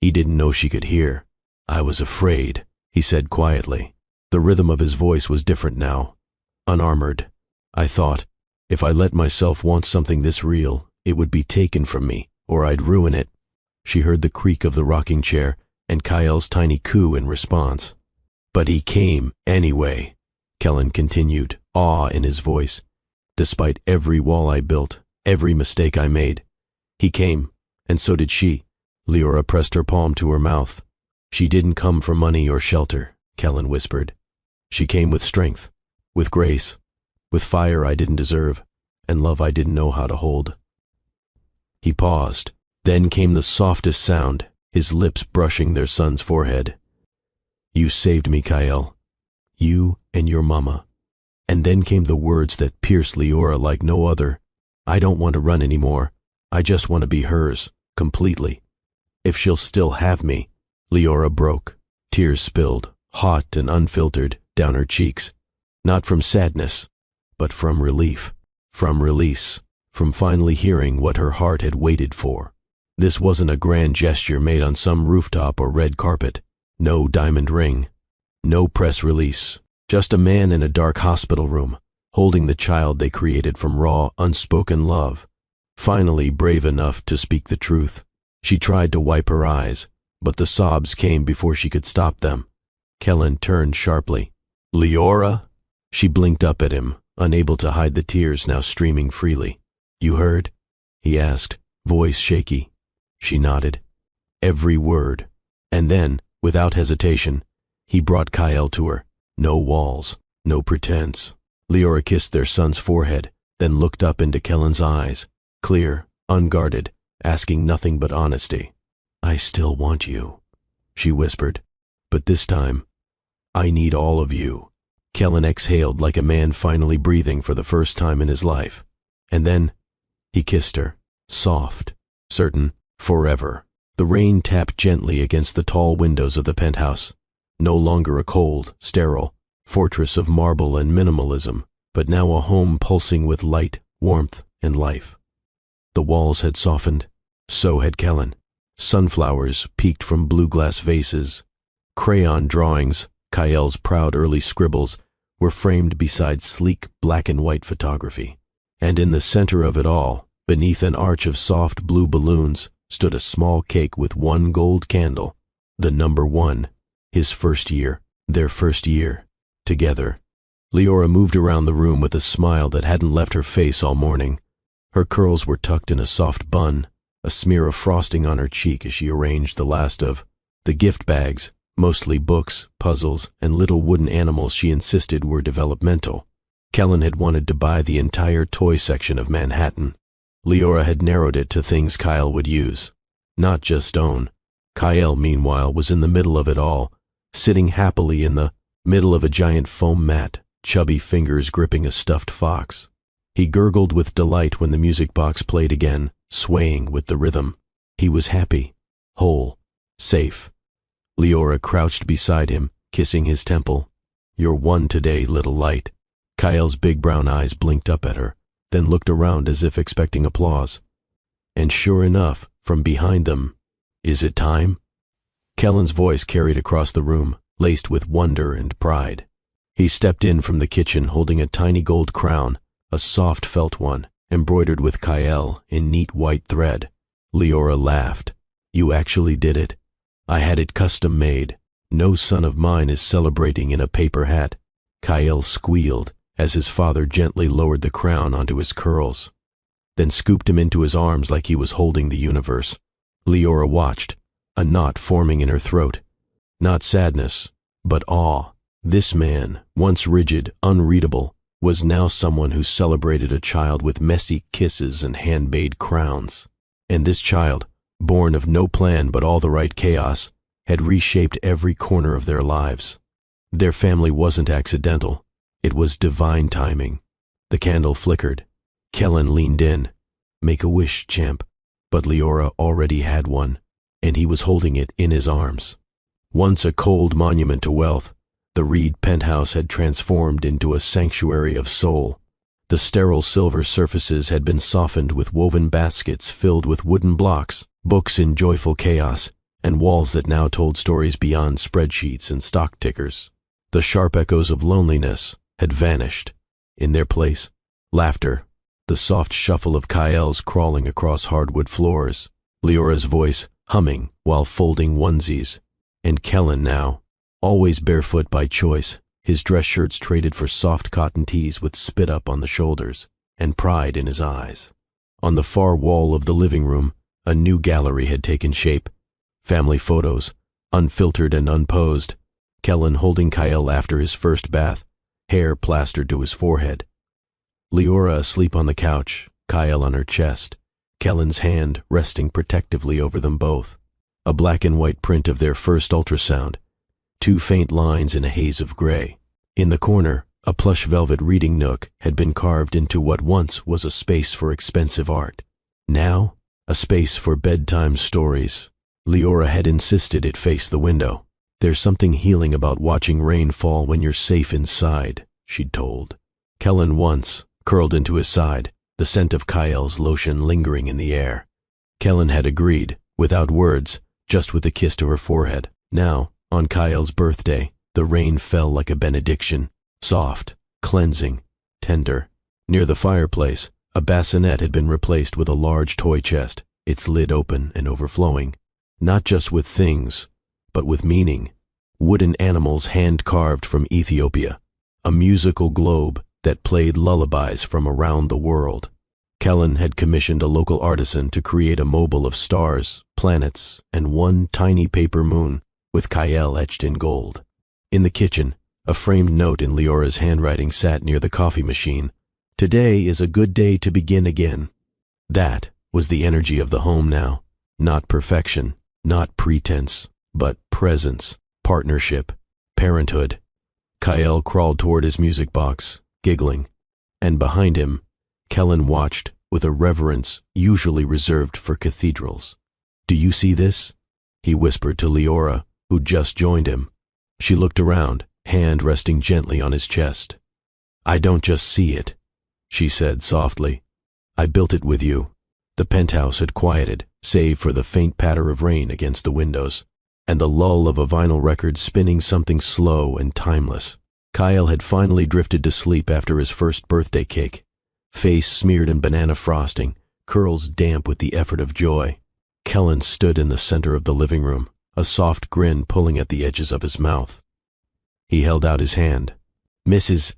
He didn't know she could hear. I was afraid, he said quietly. The rhythm of his voice was different now. Unarmored. I thought If I let myself want something this real, it would be taken from me, or I'd ruin it. She heard the creak of the rocking chair and Kyle's tiny coo in response. But he came anyway, Kellen continued, awe in his voice. Despite every wall I built, every mistake I made, he came, and so did she. Leora pressed her palm to her mouth. She didn't come for money or shelter, Kellen whispered. She came with strength, with grace, with fire I didn't deserve, and love I didn't know how to hold. He paused. Then came the softest sound, his lips brushing their son's forehead. You saved me, Kyle. You and your mama. And then came the words that pierced Leora like no other. I don't want to run anymore. I just want to be hers, completely. If she'll still have me. Leora broke. Tears spilled, hot and unfiltered, down her cheeks. Not from sadness, but from relief, from release, from finally hearing what her heart had waited for. This wasn't a grand gesture made on some rooftop or red carpet. No diamond ring. No press release. Just a man in a dark hospital room, holding the child they created from raw, unspoken love. Finally brave enough to speak the truth. She tried to wipe her eyes, but the sobs came before she could stop them. Kellen turned sharply. Leora? She blinked up at him, unable to hide the tears now streaming freely. You heard? He asked, voice shaky. She nodded. Every word. And then, without hesitation, he brought Kyle to her. No walls, no pretense. Leora kissed their son's forehead, then looked up into Kellen's eyes, clear, unguarded, asking nothing but honesty. I still want you, she whispered. But this time, I need all of you. Kellen exhaled like a man finally breathing for the first time in his life. And then, he kissed her, soft, certain, forever. The rain tapped gently against the tall windows of the penthouse. No longer a cold, sterile fortress of marble and minimalism, but now a home pulsing with light, warmth, and life. The walls had softened. So had Kellen. Sunflowers peeked from blue glass vases. Crayon drawings, Kyle's proud early scribbles, were framed beside sleek black and white photography. And in the center of it all, beneath an arch of soft blue balloons, stood a small cake with one gold candle. The number 1. His first year. Their first year. Together. Leora moved around the room with a smile that hadn't left her face all morning. Her curls were tucked in a soft bun, a smear of frosting on her cheek as she arranged the last of the gift bags, mostly books, puzzles, and little wooden animals she insisted were developmental. Kellen had wanted to buy the entire toy section of Manhattan. Leora had narrowed it to things Kyle would use, not just own. Kyle, meanwhile, was in the middle of it all, sitting happily in the middle of a giant foam mat, chubby fingers gripping a stuffed fox. He gurgled with delight when the music box played again, swaying with the rhythm. He was happy, whole, safe. Leora crouched beside him, kissing his temple. You're one today, little light. Kyle's big brown eyes blinked up at her, then looked around as if expecting applause. And sure enough, from behind them, is it time? Kellen's voice carried across the room, laced with wonder and pride. He stepped in from the kitchen holding a tiny gold crown, a soft felt one, embroidered with Kyle in neat white thread. Leora laughed. You actually did it? I had it custom made. No son of mine is celebrating in a paper hat. Kyle squealed as his father gently lowered the crown onto his curls, then scooped him into his arms like he was holding the universe. Leora watched, a knot forming in her throat. Not sadness, but awe. This man, once rigid, unreadable, was now someone who celebrated a child with messy kisses and hand-made crowns. And this child, born of no plan but all the right chaos, had reshaped every corner of their lives. Their family wasn't accidental. It was divine timing. The candle flickered. Kellen leaned in. Make a wish, champ. But Leora already had one, and he was holding it in his arms. Once a cold monument to wealth, the Reed penthouse had transformed into a sanctuary of soul. The sterile silver surfaces had been softened with woven baskets filled with wooden blocks, books in joyful chaos, and walls that now told stories beyond spreadsheets and stock tickers. The sharp echoes of loneliness had vanished. In their place, laughter, the soft shuffle of Kyl's crawling across hardwood floors, Leora's voice humming while folding onesies, and Kellen now, always barefoot by choice, his dress shirts traded for soft cotton tees with spit up on the shoulders and pride in his eyes. On the far wall of the living room, a new gallery had taken shape. Family photos, unfiltered and unposed, Kellen holding Kyle after his first bath, hair plastered to his forehead. Leora asleep on the couch, Kyle on her chest, Kellen's hand resting protectively over them both. A black and white print of their first ultrasound, 2 faint lines in a haze of gray. In the corner, a plush velvet reading nook had been carved into what once was a space for expensive art. Now, a space for bedtime stories. Leora had insisted it face the window. There's something healing about watching rain fall when you're safe inside, she'd told. Kellen once, curled into his side, the scent of Kyl's lotion lingering in the air. Kellen had agreed, without words, just with a kiss to her forehead. Now, on Kyl's birthday, the rain fell like a benediction, soft, cleansing, tender. Near the fireplace, a bassinet had been replaced with a large toy chest, its lid open and overflowing, not just with things, but with meaning. Wooden animals hand-carved from Ethiopia, a musical globe that played lullabies from around the world. Kellen had commissioned a local artisan to create a mobile of stars, planets, and one tiny paper moon with Kyle etched in gold. In the kitchen, a framed note in Leora's handwriting sat near the coffee machine. Today is a good day to begin again. That was the energy of the home now. Not perfection, not pretense, but presence, partnership, parenthood. Kyle crawled toward his music box, giggling, and behind him, Kellen watched with a reverence usually reserved for cathedrals. "Do you see this?" he whispered to Leora, who just joined him. She looked around, hand resting gently on his chest. "I don't just see it," she said softly. "I built it with you." The penthouse had quieted, save for the faint patter of rain against the windows, and the lull of a vinyl record spinning something slow and timeless. Kyle had finally drifted to sleep after his first birthday cake, face smeared in banana frosting, curls damp with the effort of joy. Kellen stood in the center of the living room, a soft grin pulling at the edges of his mouth. He held out his hand. "Mrs."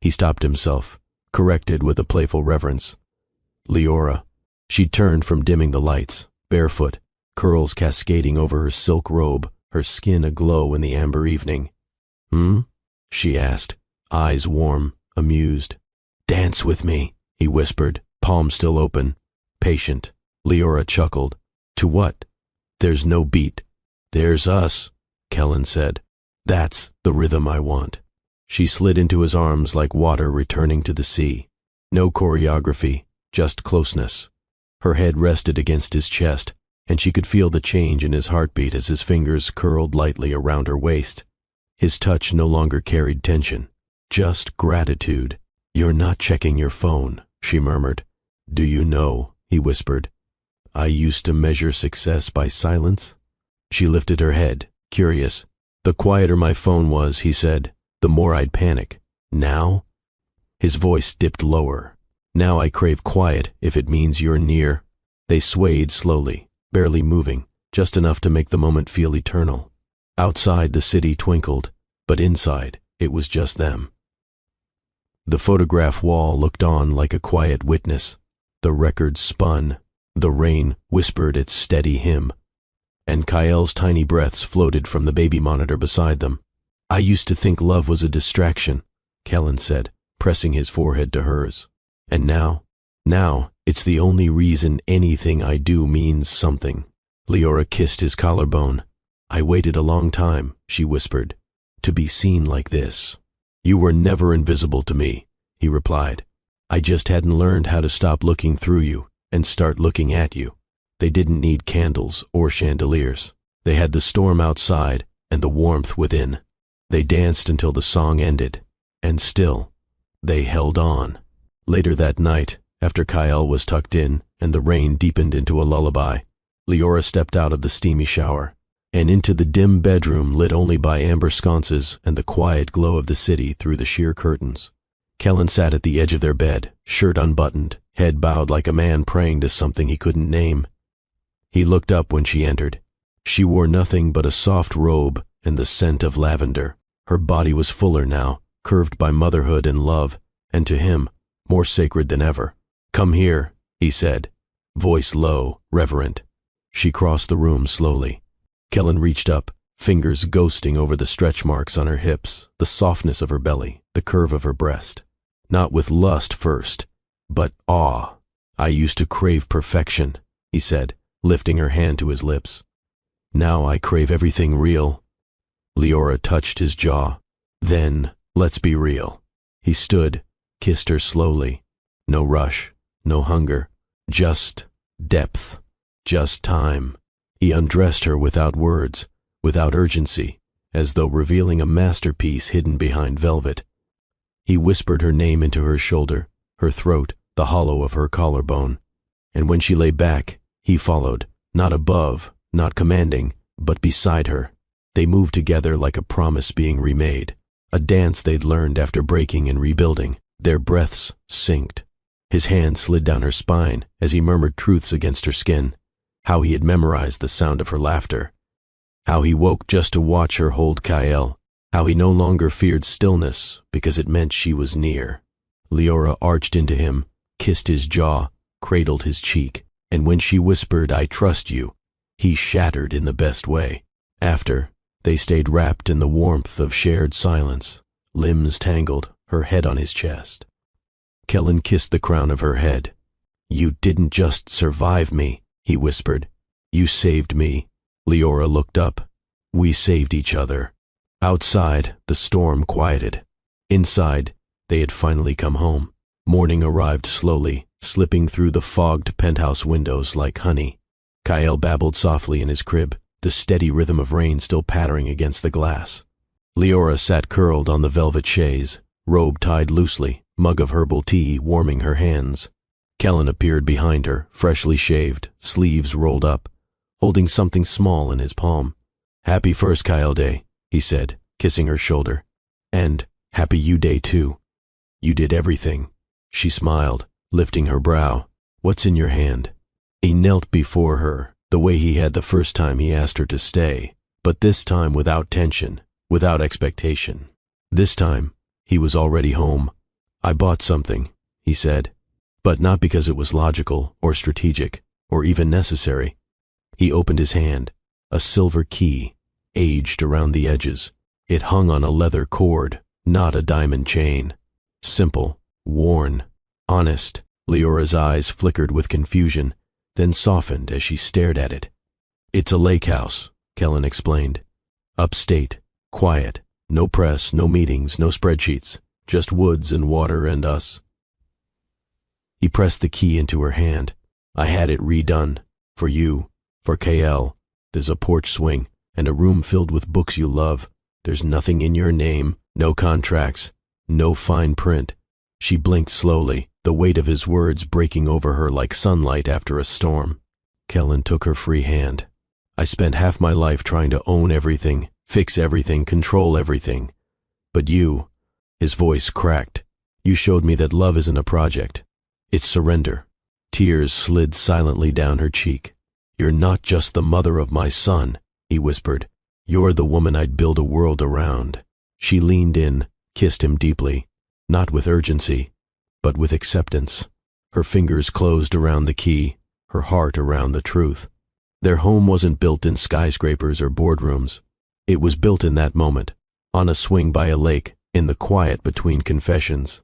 He stopped himself, corrected with a playful reverence. "Leora." She turned from dimming the lights, barefoot, curls cascading over her silk robe, her skin aglow in the amber evening. "Hmm?" she asked, eyes warm, amused. "Dance with me," he whispered, palm still open, patient. Leora chuckled. "To what?" "There's no beat." "There's us," Kellen said. "That's the rhythm I want." She slid into his arms like water returning to the sea. No choreography, just closeness. Her head rested against his chest, and she could feel the change in his heartbeat as his fingers curled lightly around her waist. His touch no longer carried tension, just gratitude. "You're not checking your phone," she murmured. "Do you know," he whispered, "I used to measure success by silence?" She lifted her head, curious. "The quieter my phone was," he said, "the more I'd panic. Now?" His voice dipped lower. "Now I crave quiet if it means you're near." They swayed slowly, barely moving, just enough to make the moment feel eternal. Outside the city twinkled, but inside it was just them. The photograph wall looked on like a quiet witness. The record spun. The rain whispered its steady hymn. And Kyle's tiny breaths floated from the baby monitor beside them. "I used to think love was a distraction," Kellen said, pressing his forehead to hers. "And now it's the only reason anything I do means something." Leora kissed his collarbone. "I waited a long time," she whispered, "to be seen like this." "You were never invisible to me," he replied. "I just hadn't learned how to stop looking through you and start looking at you." They didn't need candles or chandeliers. They had the storm outside and the warmth within. They danced until the song ended, and still, they held on. Later that night, after Kyle was tucked in and the rain deepened into a lullaby, Leora stepped out of the steamy shower and into the dim bedroom lit only by amber sconces and the quiet glow of the city through the sheer curtains. Kellen sat at the edge of their bed, shirt unbuttoned, head bowed like a man praying to something he couldn't name. He looked up when she entered. She wore nothing but a soft robe and the scent of lavender. Her body was fuller now, curved by motherhood and love, and to him, more sacred than ever. "Come here," he said, voice low, reverent. She crossed the room slowly. Kellen reached up, fingers ghosting over the stretch marks on her hips, the softness of her belly, the curve of her breast. Not with lust first, but awe. "I used to crave perfection," he said, lifting her hand to his lips. "Now I crave everything real." Leora touched his jaw. "Then, let's be real." He stood, kissed her slowly. No rush, no hunger, just depth, just time. He undressed her without words, without urgency, as though revealing a masterpiece hidden behind velvet. He whispered her name into her shoulder, her throat, the hollow of her collarbone. And when she lay back, he followed, not above, not commanding, but beside her. They moved together like a promise being remade, a dance they'd learned after breaking and rebuilding. Their breaths synced. His hand slid down her spine as he murmured truths against her skin, how he had memorized the sound of her laughter, how he woke just to watch her hold Kyle, how he no longer feared stillness because it meant she was near. Leora arched into him, kissed his jaw, cradled his cheek, and when she whispered, "I trust you," he shattered in the best way. After, they stayed wrapped in the warmth of shared silence, limbs tangled, her head on his chest. Kellen kissed the crown of her head. "You didn't just survive me," he whispered. "You saved me." Leora looked up. "We saved each other." Outside, the storm quieted. Inside, they had finally come home. Morning arrived slowly, slipping through the fogged penthouse windows like honey. Kyle babbled softly in his crib, the steady rhythm of rain still pattering against the glass. Leora sat curled on the velvet chaise, robe tied loosely, mug of herbal tea warming her hands. Kellen appeared behind her, freshly shaved, sleeves rolled up, holding something small in his palm. "Happy first Kyle Day," he said, kissing her shoulder. "And happy you day too. You did everything." She smiled, lifting her brow. "What's in your hand?" He knelt before her, the way he had the first time he asked her to stay, but this time without tension, without expectation. This time, he was already home. "I bought something," he said, but not because it was logical or strategic or even necessary. He opened his hand, a silver key, aged around the edges. It hung on a leather cord, not a diamond chain. Simple, worn, honest. Leora's eyes flickered with confusion, then softened as she stared at it. "It's a lakehouse," Kellen explained. "Upstate, quiet, no press, no meetings, no spreadsheets, just woods and water and us." He pressed the key into her hand. "I had it redone. For you, for KL. There's a porch swing and a room filled with books you love. There's nothing in your name, no contracts, no fine print." She blinked slowly, the weight of his words breaking over her like sunlight after a storm. Kellen took her free hand. "I spent half my life trying to own everything, fix everything, control everything. But you," his voice cracked, "you showed me that love isn't a project. It's surrender." Tears slid silently down her cheek. "You're not just the mother of my son," he whispered. "You're the woman I'd build a world around." She leaned in, kissed him deeply, not with urgency, but with acceptance. Her fingers closed around the key, her heart around the truth. Their home wasn't built in skyscrapers or boardrooms. It was built in that moment, on a swing by a lake, in the quiet between confessions,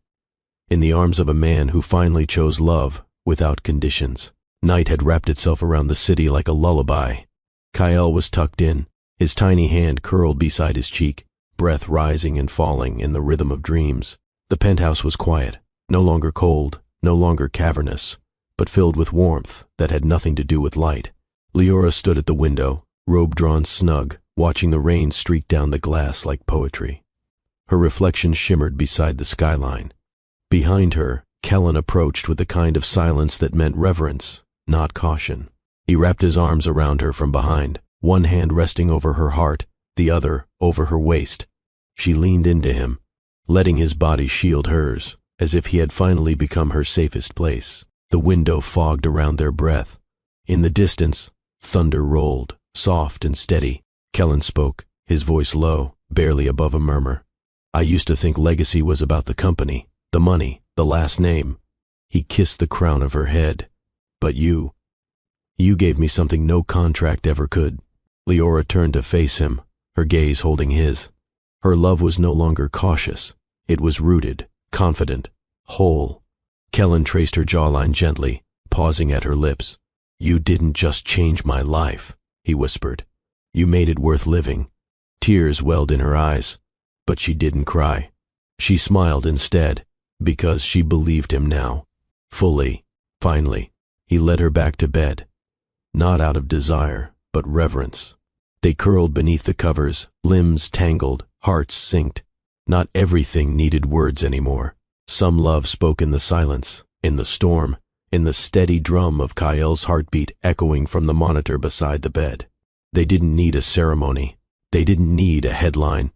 in the arms of a man who finally chose love without conditions. Night had wrapped itself around the city like a lullaby. Kyle was tucked in, his tiny hand curled beside his cheek, breath rising and falling in the rhythm of dreams. The penthouse was quiet, no longer cold, no longer cavernous, but filled with warmth that had nothing to do with light. Leora stood at the window, robe drawn snug, watching the rain streak down the glass like poetry. Her reflection shimmered beside the skyline. Behind her, Kellen approached with the kind of silence that meant reverence, not caution. He wrapped his arms around her from behind, one hand resting over her heart, the other over her waist. She leaned into him, letting his body shield hers, as if he had finally become her safest place. The window fogged around their breath. In the distance, thunder rolled, soft and steady. Kellen spoke, his voice low, barely above a murmur. I used to think legacy was about the company, the money, the last name. He kissed the crown of her head. But you gave me something no contract ever could. Leora turned to face him, her gaze holding his. Her love was no longer cautious. It was rooted, confident, whole. Kellen traced her jawline gently, pausing at her lips. You didn't just change my life, he whispered. You made it worth living. Tears welled in her eyes, but she didn't cry. She smiled instead, because she believed him now. Fully, finally, he led her back to bed. Not out of desire, but reverence. They curled beneath the covers, limbs tangled, hearts synced. Not everything needed words anymore. Some love spoke in the silence, in the storm, in the steady drum of Kyle's heartbeat echoing from the monitor beside the bed. They didn't need a ceremony. They didn't need a headline.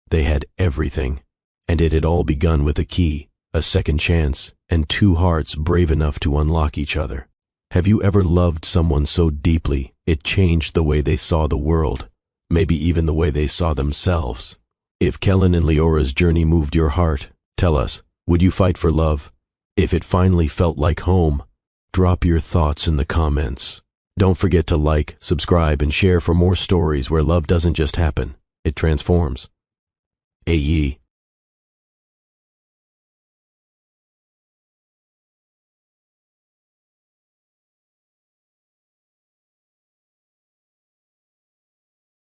They had everything, and it had all begun with a key, a second chance, and two hearts brave enough to unlock each other. Have you ever loved someone so deeply it changed the way they saw the world, maybe even the way they saw themselves? If Kellen and Leora's journey moved your heart, tell us, would you fight for love? If it finally felt like home, drop your thoughts in the comments. Don't forget to like, subscribe, and share for more stories where love doesn't just happen, it transforms. AE.